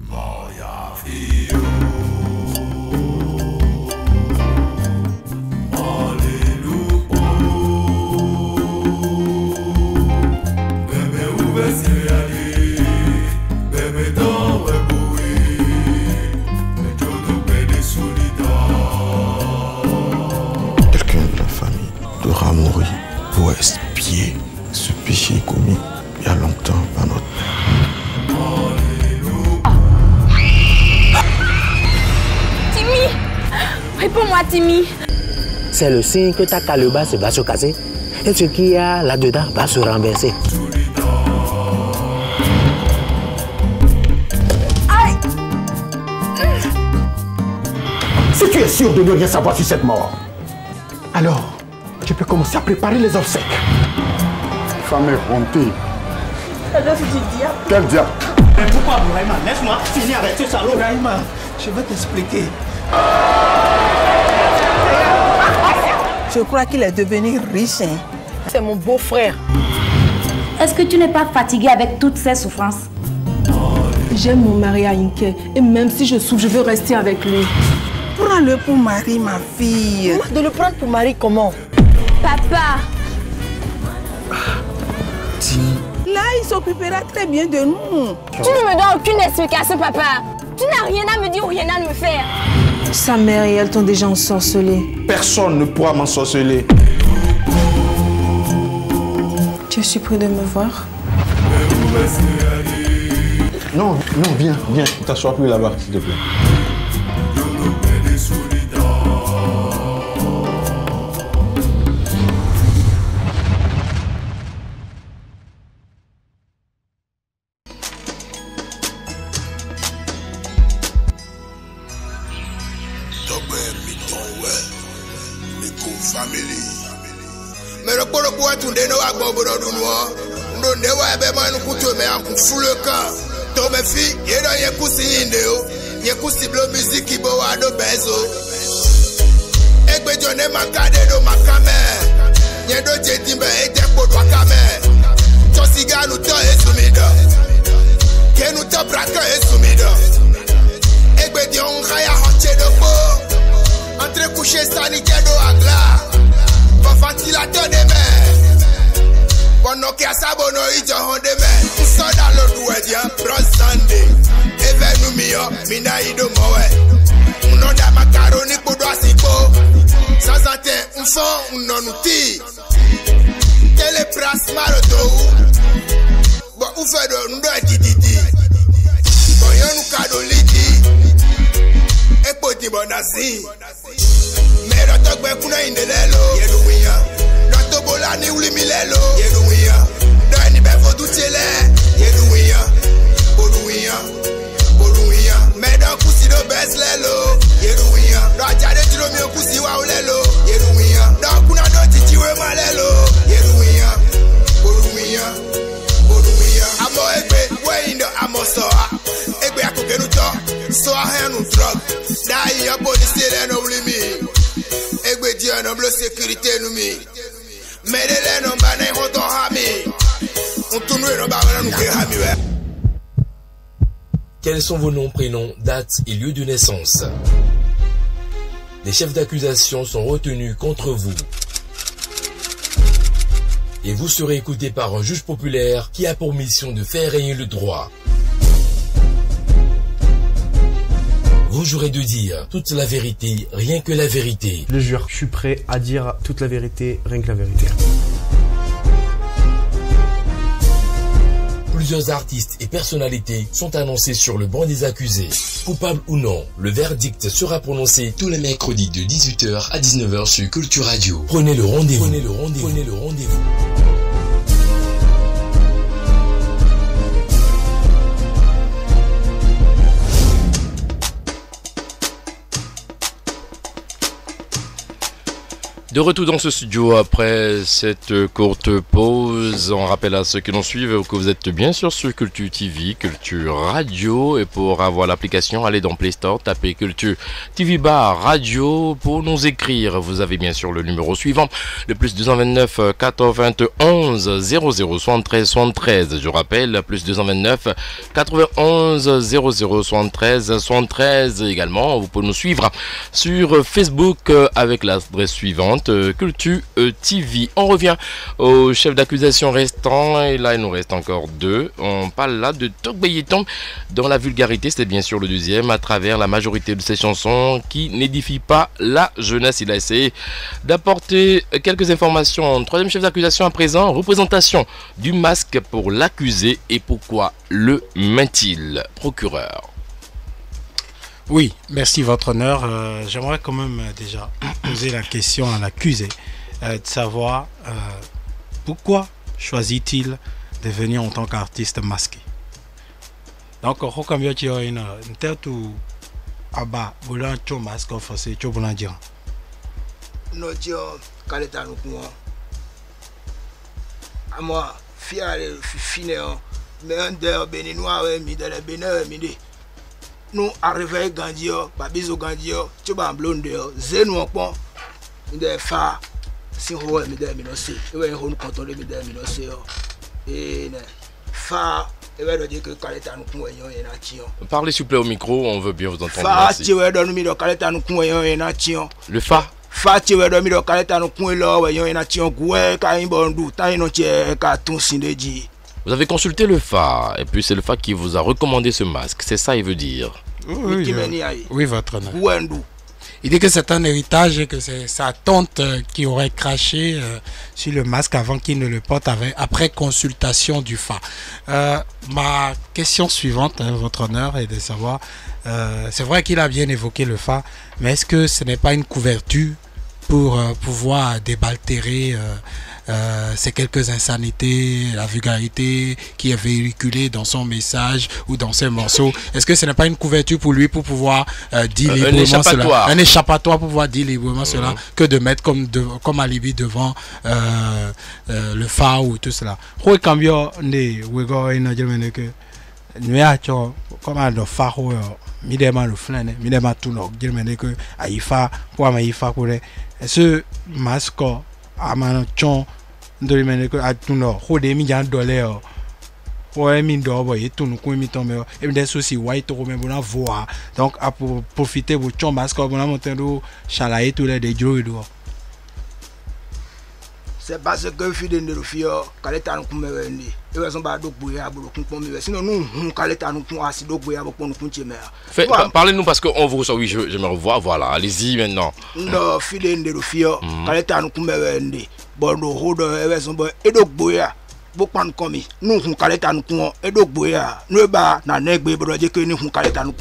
Maya Fio Alléluia Bébé ouvert c'est aller Bébé dans le boué Mais tout le pays solidaire. Quelqu'un de la famille de Ramouri pour expier ce péché commis il y a longtemps par notre père. Timmy! Réponds-moi, Timmy! C'est le signe que ta calebasse va se casser et ce qu'il y a là-dedans va se renverser. Aïe! Si tu es sûr de ne rien savoir sur cette mort, alors tu peux commencer à préparer les obsèques. Femme effrontée. Quel diable? Mais pourquoi, Bouraïma? Laisse-moi finir avec ce salaud. Bouraïma, je vais t'expliquer. Je crois qu'il est devenu riche. Hein. C'est mon beau-frère. Est-ce que tu n'es pas fatiguée avec toutes ces souffrances? J'aime mon mari à Inke. Et même si je souffre, je veux rester avec lui. Prends-le pour mari, ma fille. De le prendre pour mari comment? Papa! Là, il s'occupera très bien de nous. Tu ne me donnes aucune explication, papa. Tu n'as rien à me dire ou rien à me faire. Sa mère et elle t'ont déjà ensorcelé. Personne ne pourra m'ensorceler. Tu es surpris de me voir? Non, non, viens, viens. T'assois plus là-bas, s'il te plaît. Mais le polo pour tout de nous à bobo dans nous. Nous ne voyons pas nous couteau mais en fou le camp. Toi mes filles, y'a dans y'a coussi indéo. Y'a coussi bleu musique qui boit à nos bezo. Egbe John et ma cade do ma camère. Y'a do jetimbe et des pots de camère. Ton cigare nous t'en est soumido. Que nous t'en braquons et soumido. Egbe Dion raya hanché de peau. Entre coucher sanitaire do agla. Pour ventilateur de mer. Pendant qu'il y a sabono ijo honde mer. Nous sommes dans le douédia, bros Sunday. Even nous mio, mina ido moe. Nous da macaroni pour doigt si beau. Sans attendre, on fait un non-outil. Télépras maroto. Bon, on fait de nous doit didi. Bon, y'en nous cadeau lidi. Et poti bonazi. Mais l'autre gbe kuna indelelo. Yeduwiya. L'autre bola ni uli milelo. Yeduwiya. Dans ni befo tutele. Yeduwiya. Boduwiya. Boduwiya. Mais dans kusi do beslelo. Yeduwiya. Dans jade tiro mi kusi wa ulelo. Yeduwiya. Dans kuna do titiwe malelo. Yeduwiya. Boduwiya. Boduwiya. Amo egbe we indo amo soa. Egbe akokenu to. Soa henu drug. Dai ya police le no blimi. Egbe di un bleu sécurité nous mi. Mais les non ba nay hoto hami. On tourne no ba nous ke hami we. Quels sont vos noms, prénoms, dates et lieux de naissance? Les chefs d'accusation sont retenus contre vous. Et vous serez écouté par un juge populaire qui a pour mission de faire régner le droit. Vous jurez de dire toute la vérité, rien que la vérité. Je jure, je suis prêt à dire toute la vérité, rien que la vérité. Plusieurs artistes et personnalités sont annoncés sur le banc des accusés. Coupable ou non, le verdict sera prononcé tous les mercredis de 18h à 19h sur Culture Radio. Prenez le rendez-vous. Prenez le rendez-vous. Prenez le rendez-vous. De retour dans ce studio après cette courte pause, on rappelle à ceux qui nous suivent que vous êtes bien sûr sur Culture TV, Culture Radio, et pour avoir l'application, allez dans Play Store, tapez Culture TV Bar Radio pour nous écrire. Vous avez bien sûr le numéro suivant, le plus 229 91 00 73 73. Je rappelle, plus 229 91 00 73 73. Également, vous pouvez nous suivre sur Facebook avec l'adresse suivante. Culture TV. On revient au chef d'accusation restant et là il nous reste encore deux. On parle là de Tokbeyetom dans la vulgarité, c'est bien sûr le deuxième à travers la majorité de ses chansons qui n'édifient pas la jeunesse. Il a essayé d'apporter quelques informations. Troisième chef d'accusation à présent, représentation du masque pour l'accusé et pourquoi le maint-il? Procureur. Oui, merci votre honneur. J'aimerais quand même déjà poser la question à l'accusé de savoir pourquoi choisit-il de venir en tant qu'artiste masqué. Donc, comme il y a une tête ou aba boulan cho masque en français, cho boulan dire. Non, tu as nous quoi? À moi, fier finéant, mais un der béninois mi de la bénin midi. Nous arrivons Gandio, Babizo Gandio, tu vas en blonde, Zenou en pont, des phares, si on voit mes déminosés, et on contrôle mes déminosés, et phare, et on dire que Kaleta nous pouvons y nation. Parlez s'il vous plaît au micro, on veut bien vous entendre. Phare, tu vas donner de Kaleta nous pouvons y nation. Le phare? Phare, tu vas donner de Kaleta nous pouvons y nation, Goué, Kaïmbondou, Taïnotier, Katou Sindéji. Vous avez consulté le phare, et puis c'est le phare qui vous a recommandé ce masque, c'est ça il veut dire? Oui, votre honneur. Il dit que c'est un héritage et que c'est sa tante qui aurait craché sur le masque avant qu'il ne le porte après consultation du phare. Ma question suivante, votre honneur, est de savoir, c'est vrai qu'il a bien évoqué le phare, mais est-ce que ce n'est pas une couverture pour pouvoir débaltérer ces quelques insanités, la vulgarité qui est véhiculée dans son message ou dans ses morceaux, est-ce que ce n'est pas une couverture pour lui pour pouvoir dire librement cela, un échappatoire pour pouvoir dire librement cela, que de mettre comme alibi devant le phare ou tout cela. Ce masque à manchon de l'humain que à tout nord, au demi d'un dollar. Ouais, mine d'or, et tout nous coin tomber. Et des soucis, white ou même bon voir. Donc, à profiter de votre masque, bon, monter l'eau, chalailler tous les jours. C'est parce que fidèle de l'officio, quand l'état nous come vendi, et raison pas d'eau pour y avoir beaucoup de sinon nous, quand l'état nous come assez d'eau pour y avoir pour nous continuer. Parlez-nous parce qu'on vous reçoit, oui, je me revois, voilà, allez-y maintenant. Non, fidèle de l'officio, quand l'état nous come vendi, bon, nous, et raison pas, et d'eau pour y avoir. Beaucoup de commis, nous on caleta nous con et donc boya, nous ba na negbe broje que nous on caleta nous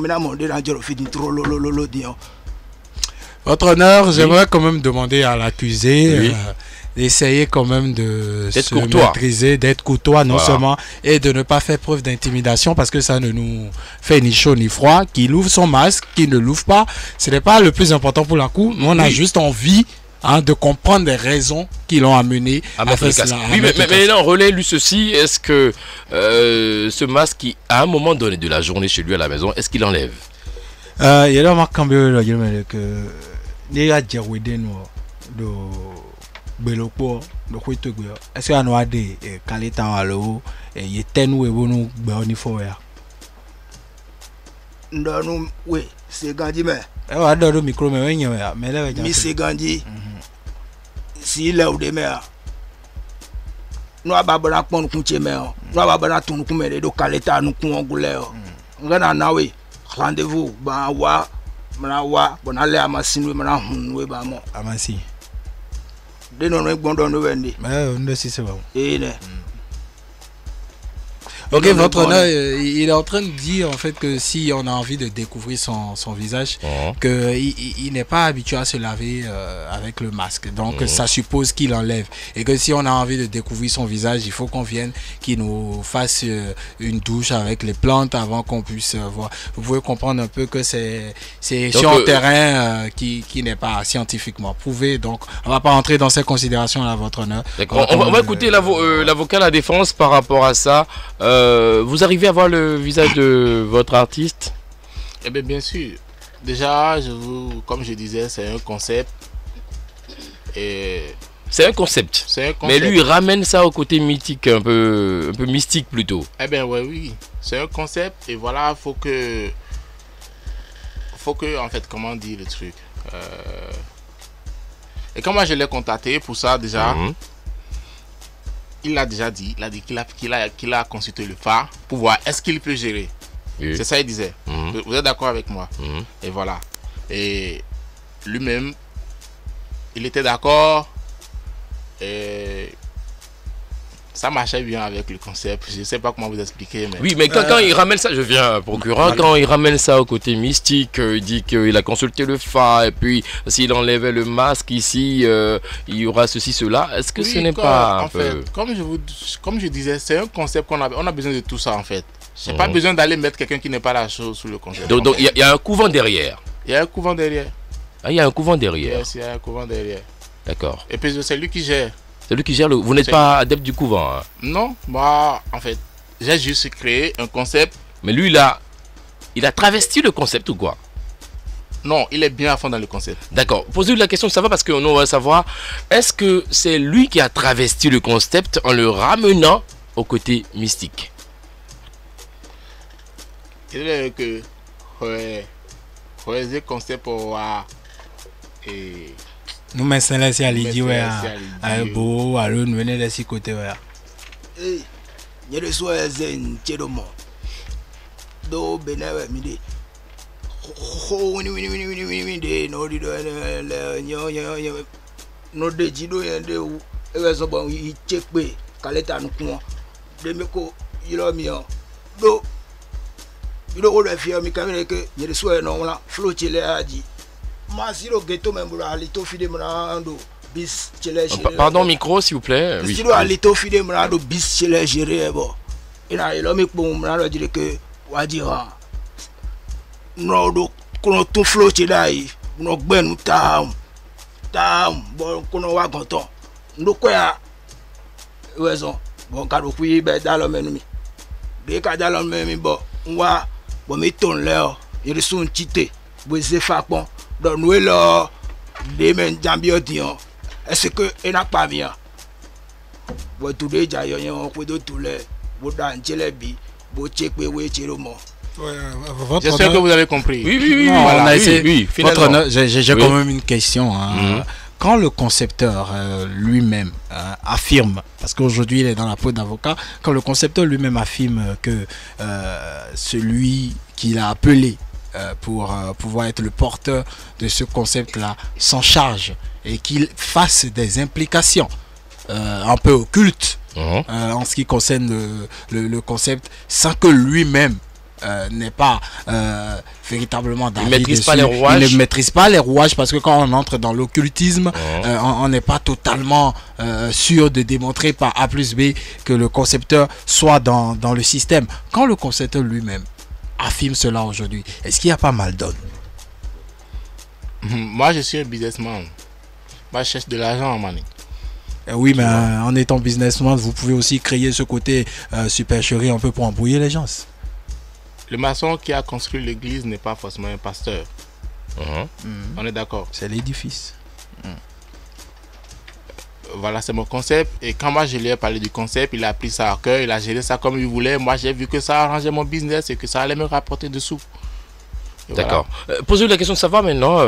na monde dans jero fini trop lolo dion. Votre honneur, j'aimerais quand même demander à l'accusé d'essayer quand même de se maîtriser, d'être courtois non seulement et de ne pas faire preuve d'intimidation parce que ça ne nous fait ni chaud ni froid. Qu'il ouvre son masque, qu'il ne l'ouvre pas, ce n'est pas le plus important pour la cour. Nous on a juste envie de comprendre les raisons qui l'ont amené à faire cela. Oui, mais non, relais-lui ceci. Est-ce que ce masque qui, à un moment donné de la journée chez lui à la maison, est-ce qu'il enlève? Il y a un cambio que les gars de Belopo, de Huitugu. Est-ce qu'il y a un des Kaleta à l'eau et il y a tenu et bon béonifoya? Non, oui, c'est Gandhi, mais. Le micro, mais c'est Gandhi. Si là où des mères, nous avons pas de nous nous avons pas de Kaleta, nous on a rendez-vous, bon aller à Massine, Amassi. De non bon dans nous vendi. Mais si c'est bon. Ok, votre honneur, il est en train de dire en fait que si on a envie de découvrir son visage, qu'il n'est pas habitué à se laver avec le masque. Donc ça suppose qu'il enlève. Et que si on a envie de découvrir son visage, il faut qu'on vienne, qu'il nous fasse une douche avec les plantes avant qu'on puisse voir. Vous pouvez comprendre un peu que c'est sur un terrain qui n'est pas scientifiquement prouvé. Donc on ne va pas entrer dans ces considérations là, votre honneur. On va écouter l'avocat de la défense par rapport à ça. Vous arrivez à voir le visage de votre artiste? Eh bien, bien sûr. Déjà, comme je disais, c'est un concept. C'est un concept. Mais lui, il ramène ça au côté mythique, un peu mystique plutôt. Eh bien, oui. C'est un concept et voilà, faut que, en fait, comment dire le truc. Et quand moi je l'ai contacté pour ça déjà. Il l'a déjà dit, qu'il a consulté le phare pour voir est-ce qu'il peut gérer. C'est ça il disait. Vous êtes d'accord avec moi? Et voilà. Et lui-même, il était d'accord. Et ça marchait bien avec le concept. Je ne sais pas comment vous expliquer. Mais... Oui, mais quand il ramène ça, je viens procureur, quand il ramène ça au côté mystique, il dit qu'il a consulté le phare, et puis s'il enlevait le masque ici, il y aura ceci, cela. Est-ce que ce n'est pas un peu... Comme je disais, c'est un concept qu'on a besoin de tout ça en fait. Je n'ai pas besoin d'aller mettre quelqu'un qui n'est pas la chose sous le concept. Donc il y a un couvent derrière. Il y a un couvent derrière. Ah, il y a un couvent derrière. Yes, il y a un couvent derrière. D'accord. Et puis c'est lui qui gère. C'est lui qui gère. Vous n'êtes pas adepte du couvent, hein? Non, moi, en fait, j'ai juste créé un concept. Mais lui, il a travesti le concept ou quoi? Non, il est bien à fond dans le concept. D'accord. Posez-lui la question de savoir parce qu'on va savoir, est-ce que c'est lui qui a travesti le concept en le ramenant au côté mystique? Il est que le concept et nous mettons là si à l'idée à beau à l'eau nous venons de ce côté ouais. Eh, il y a des soins zen tchédomo. Do benewe midi. Ho wini de no di do le nyo no de jido yende u ewe so bon yi chepe kaleta nu kun de me ko yiro mi o do you don't order fear me coming like you the swear no la flow chile aji masiro ghetto membro ali to fide mrando bis chile Pardon, micro, s'il vous plaît. Si tu as l'étau fidé, m'rado bis chile géré, bon. Et là, il a mis pour m'rado dire que, wadira, n'rado, qu'on tout flotte là, n'o ben ou tam, bon, qu'on a wagonton. N'o quoi, raison, bon, quand on couille, ben, dans le menu. Dès qu'à dans le menu, bon, on va, bon, mais ton l'air, il est sur une tite, bon, c'est fait, bon, donc nous, là, des men jambio dion. Est-ce que il n'a pas bien? Bon, tous les gens, ils ont fait de tous les, bon, dans le bi, bon, check, oui, chiromon. J'espère que vous avez compris. Oui, non, voilà, on a essayé. Oui, Votre honneur, j'ai quand même une question. Hein. Quand le concepteur lui-même affirme, parce qu'aujourd'hui il est dans la peau d'avocat, quand le concepteur lui-même affirme que celui qu'il a appelé pour pouvoir être le porteur de ce concept-là s'en charge et qu'il fasse des implications un peu occultes en ce qui concerne le concept, sans que lui-même n'est pas véritablement d'avis dessus. Il ne maîtrise pas les rouages, parce que quand on entre dans l'occultisme, on n'est pas totalement sûr de démontrer par A plus B que le concepteur soit dans le système. Quand le concepteur lui-même affirme cela aujourd'hui, est-ce qu'il n'y a pas mal d'onnes? Moi, je suis un businessman. Moi, je cherche de l'argent en money. Oui, mais en étant businessman, vous pouvez aussi créer ce côté supercherie un peu pour embrouiller les gens. Le maçon qui a construit l'église n'est pas forcément un pasteur. On est d'accord. C'est l'édifice. Voilà, c'est mon concept. Et quand moi je lui ai parlé du concept, il a pris ça à cœur, il a géré ça comme il voulait. Moi, j'ai vu que ça arrangeait mon business et que ça allait me rapporter des sous. D'accord. Voilà. Posez-vous la question de savoir maintenant,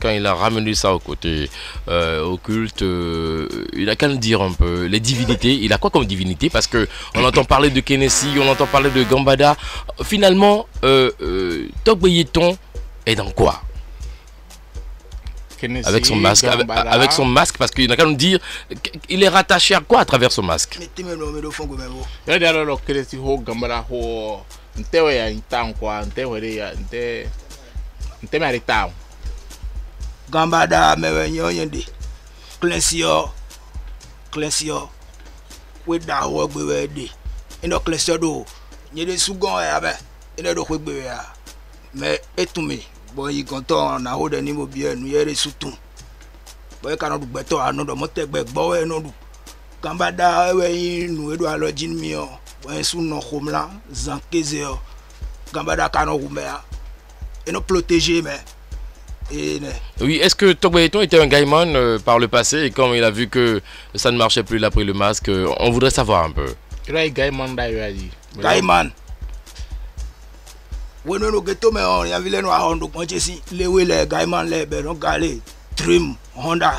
quand il a ramené ça au côté occulte, il a qu'à nous dire un peu les divinités. Il a quoi comme divinité? Parce que on entend parler de Kenessi, on entend parler de Gambada. Finalement, Togbeyeton est dans quoi? Kenessi, avec son masque, avec son masque, parce qu'il a qu'à nous dire, il est rattaché à quoi à travers son masque? Gambada mewenyonyende Clensio we da wo gbe de ino Clensio do nyede sugon ya be ino do gbe ya me etumi bo yi gonto na ho de ni mo bi enu yere sutun bo ka no dugbe to anu do mo tegbe gbo we no du Gambada we yin nu edo alojin mi o bo su no khomla zankeze o Gambada ka no hume ya ino protéger mais. Oui, est-ce que Togbeyeton était un gaiman par le passé, et comme il a vu que ça ne marchait plus, il a pris le masque, on voudrait savoir un peu. Gaiman. Oui, non, ghetto, mais on y a vu les noirs, on doit si les gaiman, les béron galé, trim, Honda,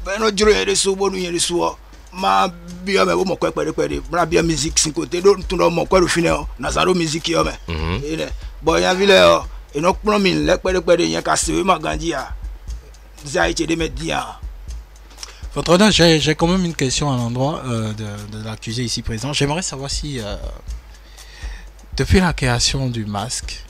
ben on dirait des sous, bon, des sous, ma bien, mais mon quoi, ma bien musique, 5 côtés, donc tout le monde, quoi, le final, Nazaro musique, mais bon, y a vu les. Et donc, pour nous, les Votre honneur, j'ai quand même une question à l'endroit de l'accusé ici présent. J'aimerais savoir si, depuis la création du masque,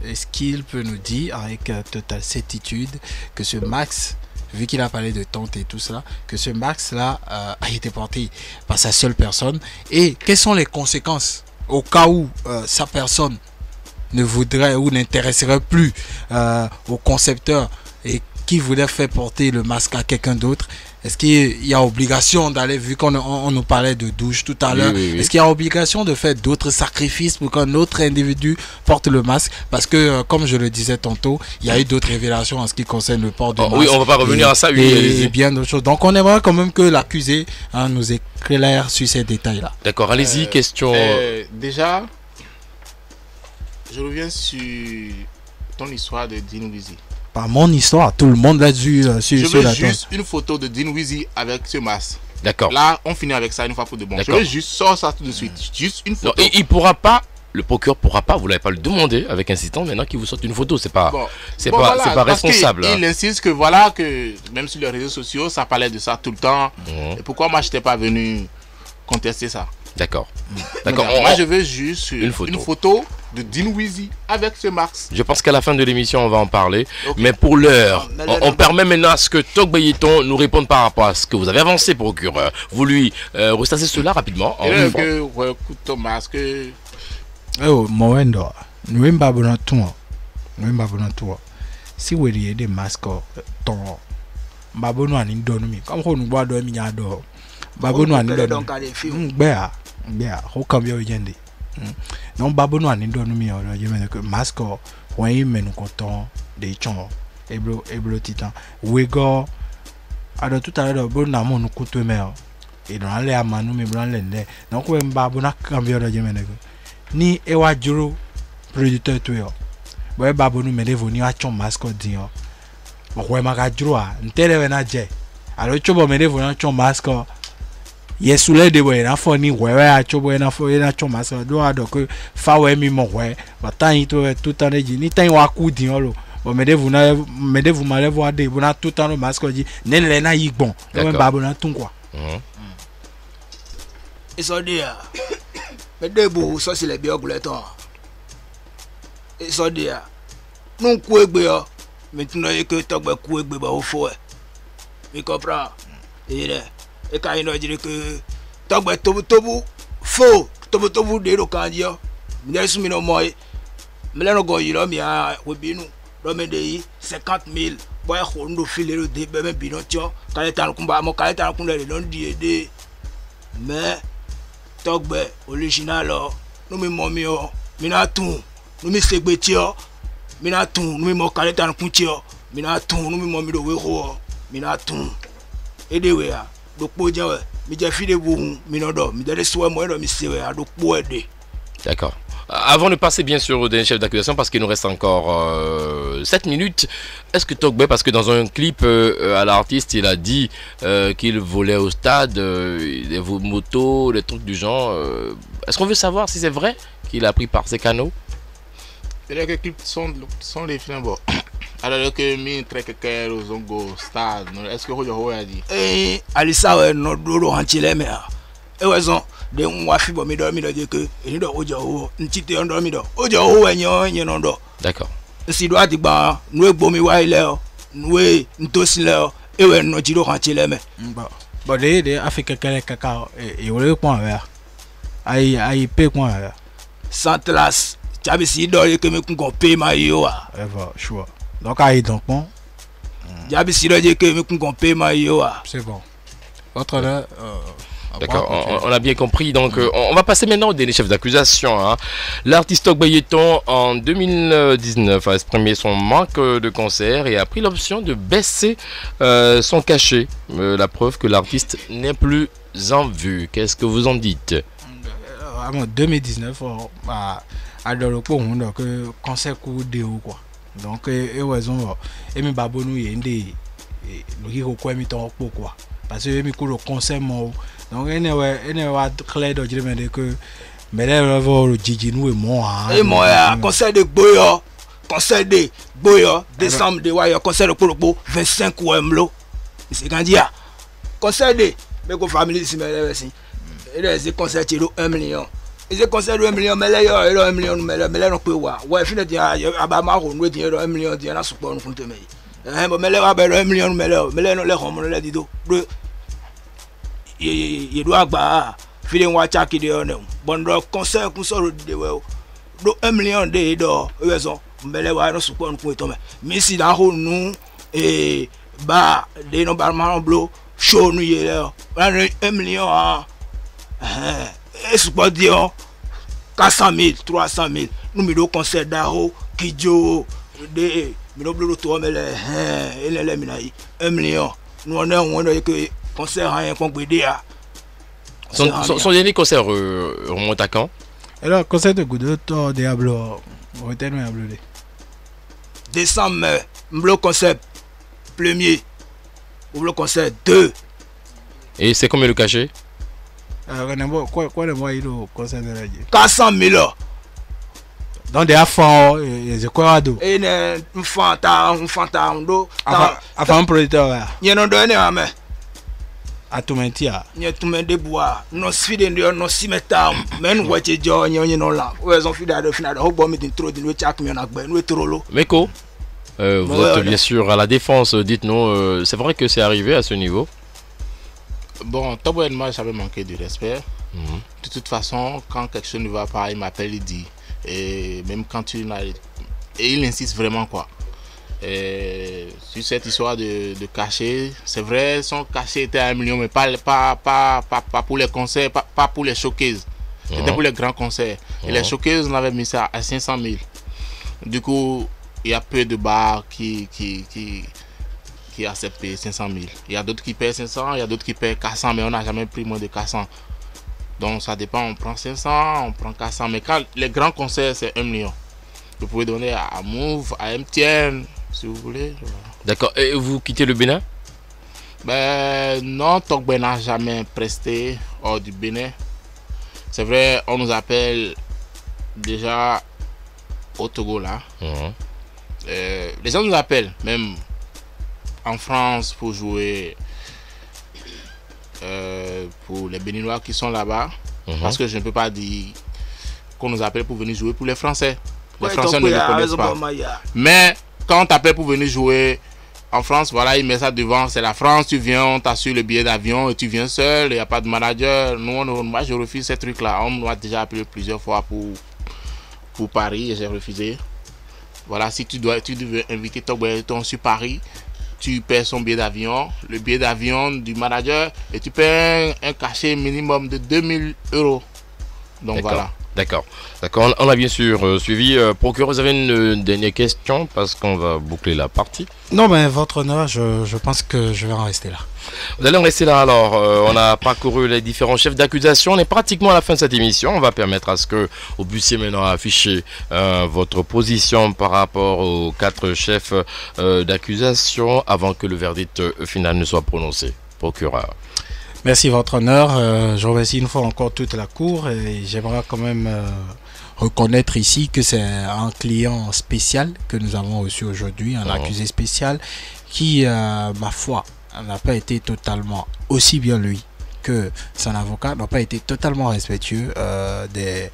est-ce qu'il peut nous dire avec totale certitude que ce masque, vu qu'il a parlé de tente et tout cela, que ce masque-là a été porté par sa seule personne, et quelles sont les conséquences au cas où sa personne ne voudrait ou n'intéresserait plus au concepteur et qui voulait faire porter le masque à quelqu'un d'autre? Est-ce qu'il y a obligation d'aller, vu qu'on nous parlait de douche tout à l'heure, est-ce qu'il y a obligation de faire d'autres sacrifices pour qu'un autre individu porte le masque? Parce que, comme je le disais tantôt, il y a eu d'autres révélations en ce qui concerne le port du masque. Oui, on va pas revenir à ça. Et bien d'autres choses. Donc, on aimerait quand même que l'accusé nous éclaire sur ces détails-là. D'accord, allez-y, question. Déjà, je reviens sur ton histoire de Dinwiddie. Par mon histoire, tout le monde l'a vu sur la table. Je veux juste une une photo de Dinwiddie avec ce masque. D'accord. Là, on finit avec ça une fois pour de bon. Je veux juste sortir ça tout de suite. Juste une photo. Non, il pourra pas. Le procureur pourra pas. Vous l'avez pas le demandé avec insistance. Maintenant qu'il vous sorte une photo, c'est pas, voilà, pas responsable. Il insiste que voilà que même sur les réseaux sociaux, ça parlait de ça tout le temps. Et pourquoi moi je n'étais pas venu contester ça? D'accord. Moi je veux juste une photo de Dinwiddie avec ce Max. Je pense qu'à la fin de l'émission, on va en parler. Okay. Mais pour l'heure, on permet maintenant à ce que Togbe Yeton nous réponde par rapport à ce que vous avez avancé, procureur. Vous lui restassez cela rapidement. Thomas, que... Oh, Moendo, nous sommes pas bon tout. Si vous avez des masques, ton babono a n'indonomi. Comme on voit dans mi ado, babono a n'indonomi. Béa, au cambio yende. Non babono a n'indonomi. Je me dis que masque, on y met nous coton des chons, eblo titan. Wego, alors tout à l'heure, bon amon nous coûte mer. Et dans les amanou mais blanc l'ende. Donc on babona cambio de je me dis que ni ewa juro producteur tuyo. Boy babonou me devoni a chon masque dion. Boy magadroa, ntele wena je. Alors chobo me devoni a chon masque. Yesule de boy na foni wewe a chobo na fo na chon masque do ado que fa we mi mo we. Batan ito tout en ji ni tan wa ku dion lo. Bo me devu ma levo ade bona tout en masque ji ne le na yigbon. Do babona tun kwa. Eso dia. Me debu so si le bi oguleton. So dia non kuegbe yo maintenant que Togbe kuegbe ba o fo mi comprend et ka ino dire que Togbe tobu fo tobu de ro kan yo mi le sumi no moy mi le no go yi lo mi a we binu do me de yi 50,000 boy ko ndo file de be me binu tio ka le tan kun ba mo ka le tan kun le don di de mais Togbe original no mi mo mi o mi na tun nous me segbe tio mina tun nous me mo kaleta na kuntio mina tun nous me mo mi do we ho mina tun edewe a do po je we mi je fi de bo mi no do mi de so mo do mi se we a do po ede. D'accord. Avant de passer bien sûr au dernier chef d'accusation, parce qu'il nous reste encore 7 minutes, est-ce que Togbe, parce que dans un clip à l'artiste, il a dit qu'il volait au stade, des motos, des trucs du genre, est-ce qu'on veut savoir si c'est vrai qu'il a pris par ses canaux? Les clips sont les films bon. Alors que mi très que aux ongo stade, est-ce que vous avez dit? Alisa we no do hanchile me a. E wezo de nwa fi bo mi do de que eni do ojo o ntite on do mi do. Ojo o enyo no do. D'accord. Si do ati gba nu egbo mi wa ile o. Nu e ntosi le o. E we no jiro hanchile me. But de Africa kele kaka e wole pon ave. Ai pe pon ave. Santlas Jabi si do que me kun pay ma yo a. Sure. Donc aïe donc bon. Jabi si do que me kun pay ma yo a. C'est bon. Autre là d'accord, on a bien compris. Donc, on va passer maintenant au dernier chef d'accusation. Hein. L'artiste Togbe Yeton, en 2019, a exprimé son manque de concert et a pris l'option de baisser son cachet. La preuve que l'artiste n'est plus en vue. Qu'est-ce que vous en dites? En 2019, alors le que concert coup de quoi. Donc, raison, et mes babounou y est le quoi mi ton quoi. Parce que mi le concert mon donc clair de dire que mais là le Gigi nous et moi et moi concert de Boyo décembre de Waya concert de Polopo 25 Wemlo c'est quand dire concert de mais ko famille si mais si et les concerts de 1 million et les concerts de 1 million mais là 1 million mais là on peut voir ouais fin de dire abama on doit dire 1 million dire na support nous compte mais mais là 1 million mais là non les hommes là dit do il doit ba file wa chaki de on bon concert ku so de we do 1 million de do raison mbele wa no support ku to me si da ho nu ba de no ba ma blo show nu ye le 1 million support dio 400,000 300,000 nous me do concert da ho kijo de me do blo to me le ele mi na 1 million nous on a que concert rien qu'on peut dire. Son dernier concert remonte à quand? Alors, concert de Goudot, Diablo, décembre, le concert premier, ou le concert 2. Et c'est combien le cachet? Quoi le mois il au concert de la 400,000. Donc des enfants, c'est quoi ado? Et un fantôme, un producteur. Il y en a donné à moi. Atumentia. Nye tumende bois, non sfide ndio non simetam, men wache jo nyonye non la. Wezon fida de fina de hobo mit intro di no chak mi on agbe no etrolo. Meko, vous êtes bien sûr à la défense, dites-nous, c'est vrai que c'est arrivé à ce niveau? Bon, Tobo et moi j'avais manqué de respect. De toute façon, quand quelque chose ne va pas, il m'appelle, il dit. Et même quand tu n'as... Et il insiste vraiment quoi. Et sur cette histoire de cachet, c'est vrai, son cachet était à 1 million, mais pas pour les concerts, pas pour les showcases. C'était pour les grands concerts. Et les showcases, on avait mis ça à 500 000. Du coup, il y a peu de bars qui acceptent payer 500 000. Il y a d'autres qui payent 500, il y a d'autres qui payent 400, mais on n'a jamais pris moins de 400. Donc ça dépend, on prend 500, on prend 400. Mais quand les grands concerts, c'est 1 million. Vous pouvez donner à Move, à MTN, si vous voulez. D'accord. Et vous quittez le Bénin? Ben non, Togbe n'a jamais presté hors du Bénin. C'est vrai, on nous appelle déjà au Togo là. Les gens nous appellent, même en France, pour jouer pour les Béninois qui sont là-bas. Parce que je ne peux pas dire qu'on nous appelle pour venir jouer pour les Français. Les Français ne le connaissent pas. Mais quand on t'appelle pour venir jouer en France, voilà, il met ça devant. C'est la France, tu viens, on t'assure le billet d'avion et tu viens seul, il n'y a pas de manager. Moi, je refuse ces trucs-là. On m'a déjà appelé plusieurs fois pour Paris et j'ai refusé. Voilà, si tu veux inviter Togbe sur Paris, tu paies son billet d'avion, le billet d'avion du manager et tu paies un cachet minimum de 2000 €. Donc voilà. D'accord. On a bien sûr suivi. Procureur, vous avez une dernière question parce qu'on va boucler la partie. Non, mais votre honneur, je pense que je vais en rester là. Vous allez en rester là alors. On a parcouru les différents chefs d'accusation. On est pratiquement à la fin de cette émission. On va permettre à ce que Aubussier maintenant affiche votre position par rapport aux 4 chefs d'accusation avant que le verdict final ne soit prononcé. Procureur. Merci votre honneur. Je remercie une fois encore toute la cour et j'aimerais quand même reconnaître ici que c'est un client spécial que nous avons reçu aujourd'hui, un accusé spécial qui, ma foi, n'a pas été totalement, aussi bien lui que son avocat, n'a pas été totalement respectueux des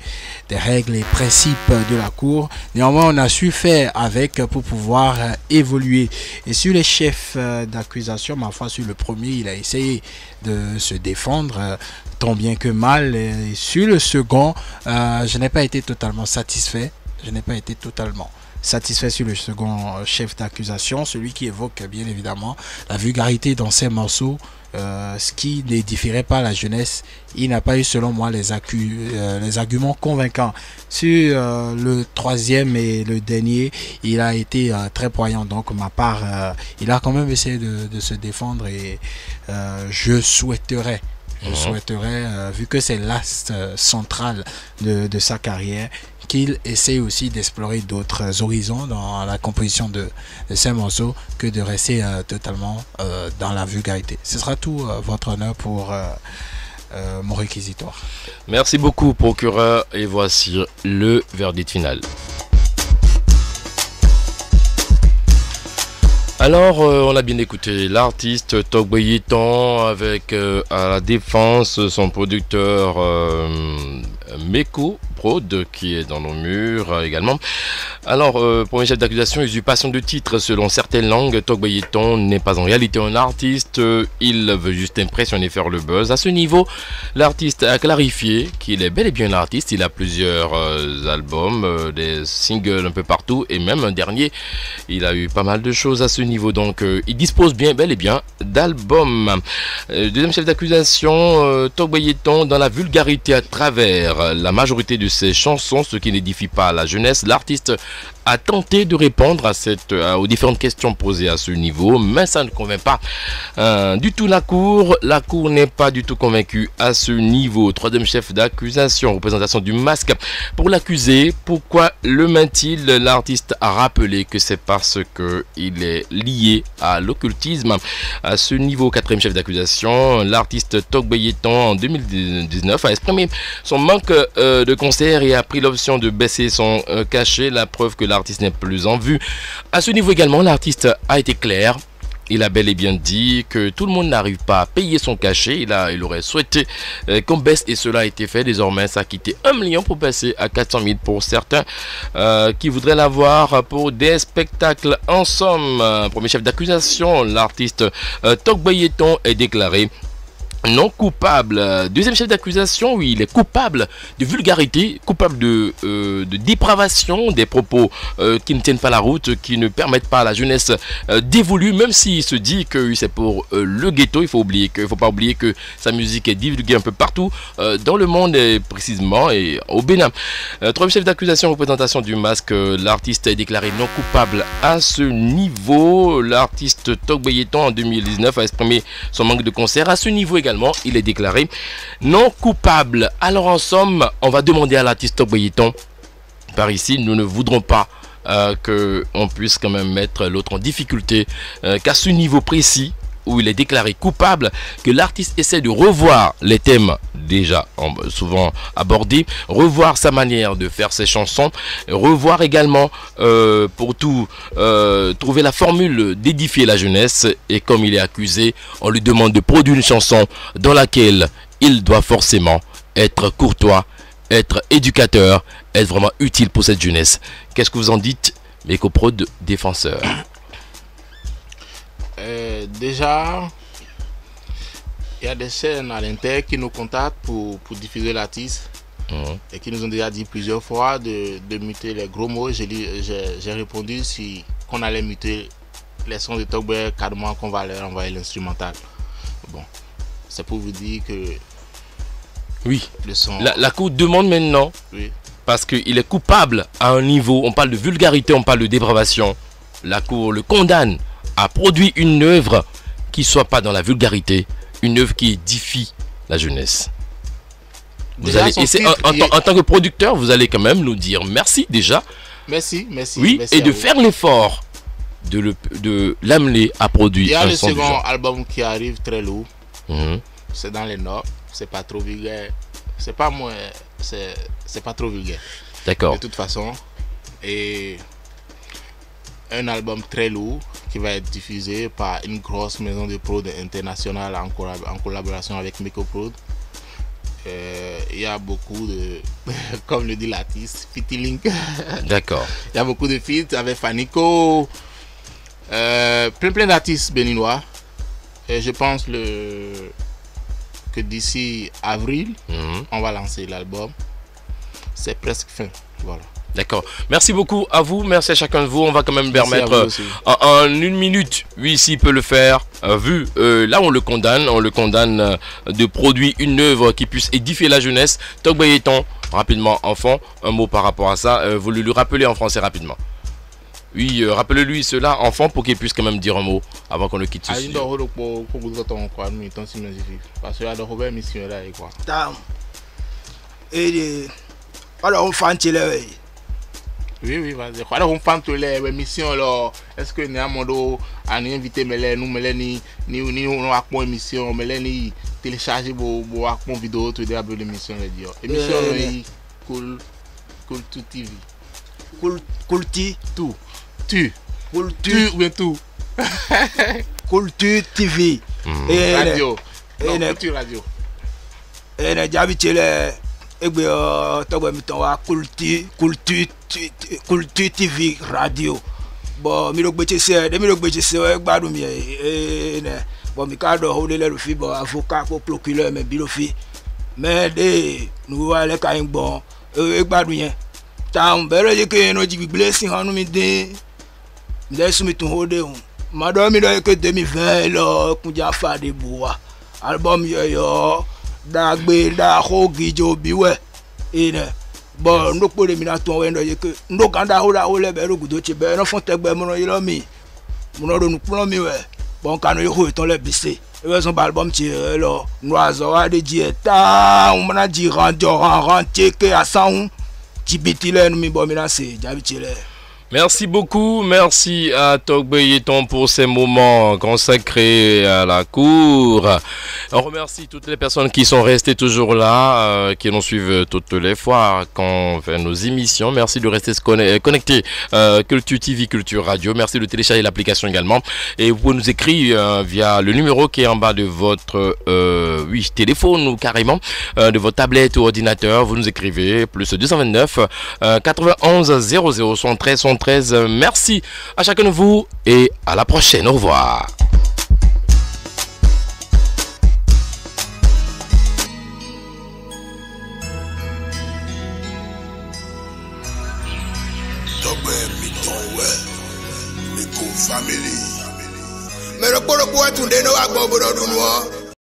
règles et principes de la cour. Néanmoins, on a su faire avec pour pouvoir évoluer. Et sur les chefs d'accusation, ma foi, sur le premier, il a essayé de se défendre tant bien que mal. Et sur le second, je n'ai pas été totalement satisfait. Satisfait sur le second chef d'accusation, celui qui évoque bien évidemment la vulgarité dans ses morceaux, ce qui ne différait pas la jeunesse. Il n'a pas eu selon moi les arguments convaincants. Sur le troisième et le dernier, il a été très poignant. Donc ma part, il a quand même essayé de se défendre et je souhaiterais, vu que c'est l'axe central de sa carrière, qu'il essaie aussi d'explorer d'autres horizons dans la composition de ces morceaux que de rester totalement dans la vulgarité. Ce sera tout, votre honneur, pour mon réquisitoire. Merci beaucoup, procureur, et voici le verdict final. Alors, on a bien écouté l'artiste Togbe Yetan avec à la défense son producteur Meko Prod qui est dans nos murs également. Alors, pour les chefs d'accusation, usurpation de titre selon certaines langues, Togbe Yetan n'est pas en réalité un artiste, il veut juste impressionner, faire le buzz. À ce niveau, l'artiste a clarifié qu'il est bel et bien un artiste, il a plusieurs albums, des singles un peu partout et même un dernier, il a eu pas mal de choses à ce niveau, donc il dispose bel et bien d'albums. Deuxième chef d'accusation, Togbe Yetan dans la vulgarité à travers la majorité de ses chansons, ce qui n'édifie pas la jeunesse. L'artiste a tenté de répondre aux différentes questions posées à ce niveau, mais ça ne convainc pas du tout la cour. La cour n'est pas du tout convaincue à ce niveau. Troisième chef d'accusation, représentation du masque pour l'accusé. Pourquoi le maintient-il? L'artiste a rappelé que c'est parce qu'il est lié à l'occultisme. À ce niveau, quatrième chef d'accusation, l'artiste Togbe Yetan en 2019 a exprimé son manque de concert et a pris l'option de baisser son cachet, la preuve que l'artiste n'est plus en vue. À ce niveau également, l'artiste a été clair. il a bel et bien dit que tout le monde n'arrive pas à payer son cachet. Il aurait souhaité qu'on baisse et cela a été fait. Désormais, ça a quitté 1 million pour passer à 400 000 pour certains qui voudraient l'avoir pour des spectacles. En somme, premier chef d'accusation, l'artiste Tokboyeton est déclaré non coupable. Deuxième chef d'accusation, oui, il est coupable de vulgarité, coupable de dépravation, des propos qui ne tiennent pas la route, qui ne permettent pas à la jeunesse d'évoluer, même s'il se dit que c'est pour le ghetto. Il faut pas oublier que sa musique est divulguée un peu partout dans le monde, et précisément et au Bénin. Troisième chef d'accusation, représentation du masque, l'artiste est déclaré non coupable à ce niveau. L'artiste Tokboyeton en 2019 a exprimé son manque de concert. À ce niveau également, il est déclaré non coupable. Alors en somme, on va demander à l'artiste Tokboyeton, par ici, nous ne voudrons pas qu'on puisse quand même mettre l'autre en difficulté, qu'à ce niveau précis où il est déclaré coupable, que l'artiste essaie de revoir les thèmes déjà souvent abordés, revoir sa manière de faire ses chansons, revoir également pour tout trouver la formule d'édifier la jeunesse. Et comme il est accusé, on lui demande de produire une chanson dans laquelle il doit forcément être courtois, être éducateur, être vraiment utile pour cette jeunesse. Qu'est-ce que vous en dites, mes coprod défenseurs? Déjà, il y a des chaînes à l'intérieur qui nous contactent pour diffuser l'artiste et qui nous ont déjà dit plusieurs fois de muter les gros mots. J'ai répondu qu'on allait muter les sons de Tokboy, carrément qu'on va leur envoyer l'instrumental. Bon, c'est pour vous dire que oui, le son... la Cour demande maintenant, oui, parce qu'il est coupable à un niveau, on parle de vulgarité, on parle de dépravation. La Cour le condamne à produire une œuvre qui soit pas dans la vulgarité, une œuvre qui édifie la jeunesse. Vous allez, en tant que producteur, vous allez quand même nous dire merci déjà. Merci. Oui, merci et de faire l'effort de l'amener à produire. Il y a le second album qui arrive très lourd. C'est dans les Nord. C'est pas trop vulgaire. C'est pas moins. C'est pas trop vulgaire. D'accord. De toute façon. Et un album très lourd qui va être diffusé par une grosse maison de prod internationale en collaboration avec Mekoprod. Il y a beaucoup de, comme le dit l'artiste, featuring. D'accord. Il y a beaucoup de feats avec Fanico, plein d'artistes béninois. Et je pense que d'ici avril, on va lancer l'album. C'est presque fin. Voilà. D'accord. Merci beaucoup à vous. Merci à chacun de vous. On va quand même permettre en 1 minute, oui, s'il peut le faire. Là, on le condamne de produire une œuvre qui puisse édifier la jeunesse. Tokboyeton, rapidement, enfant, un mot par rapport à ça. vous lui rappelez en français rapidement. Oui, rappelez-lui cela, enfant, pour qu'il puisse quand même dire un mot avant qu'on le quitte. Parce qu'il y a des missions là et quoi. Alors, on fait oui, vas-y. Alors, on fait les émissions là. Est-ce que nous avons invité nous nous avons émission, nous télécharger vos vidéos, tout de l'émission émission Cool TV. Cool tout. Cool TV. Radio. Radio. Culture TV radio. Bon, mi gbadun mi bon mi ka do hole le fi bon avocat ko procureur me bi lo fi. Mais de nous wa le ka bon gbadun yen. Ta un bere je ke no ji blessing hanu mi de. Mi su mi tun hode un. Ma do mi do ke 2020 lo kunja fa de boa. Album yo dagbe da ho gijo biwe bon no pole mi na ton we ndo ye ke ndo ganda ho la ho le be rogudo che be no fon tegbe mo no yilo mi mo no ro nu plan mi we bon kanu yo ho ton le bise e we son album che lo no azo wa de ji eta on na ji ran che ke asan tibiti le nu mi bo mi na se jabi che le. Merci beaucoup, merci à Togbeyeton pour ces moments consacrés à la cour. On remercie toutes les personnes qui sont restées toujours là, qui nous suivent toutes les fois quand on fait nos émissions. Merci de rester connectés Culture TV, Culture Radio. Merci de télécharger l'application également. Et vous pouvez nous écrire via le numéro qui est en bas de votre téléphone ou carrément de votre tablette ou ordinateur. Vous nous écrivez plus 229 91 00 113 113. Merci à chacun de vous et à la prochaine. Au revoir. Mais le polo pour tout de nous à Bobo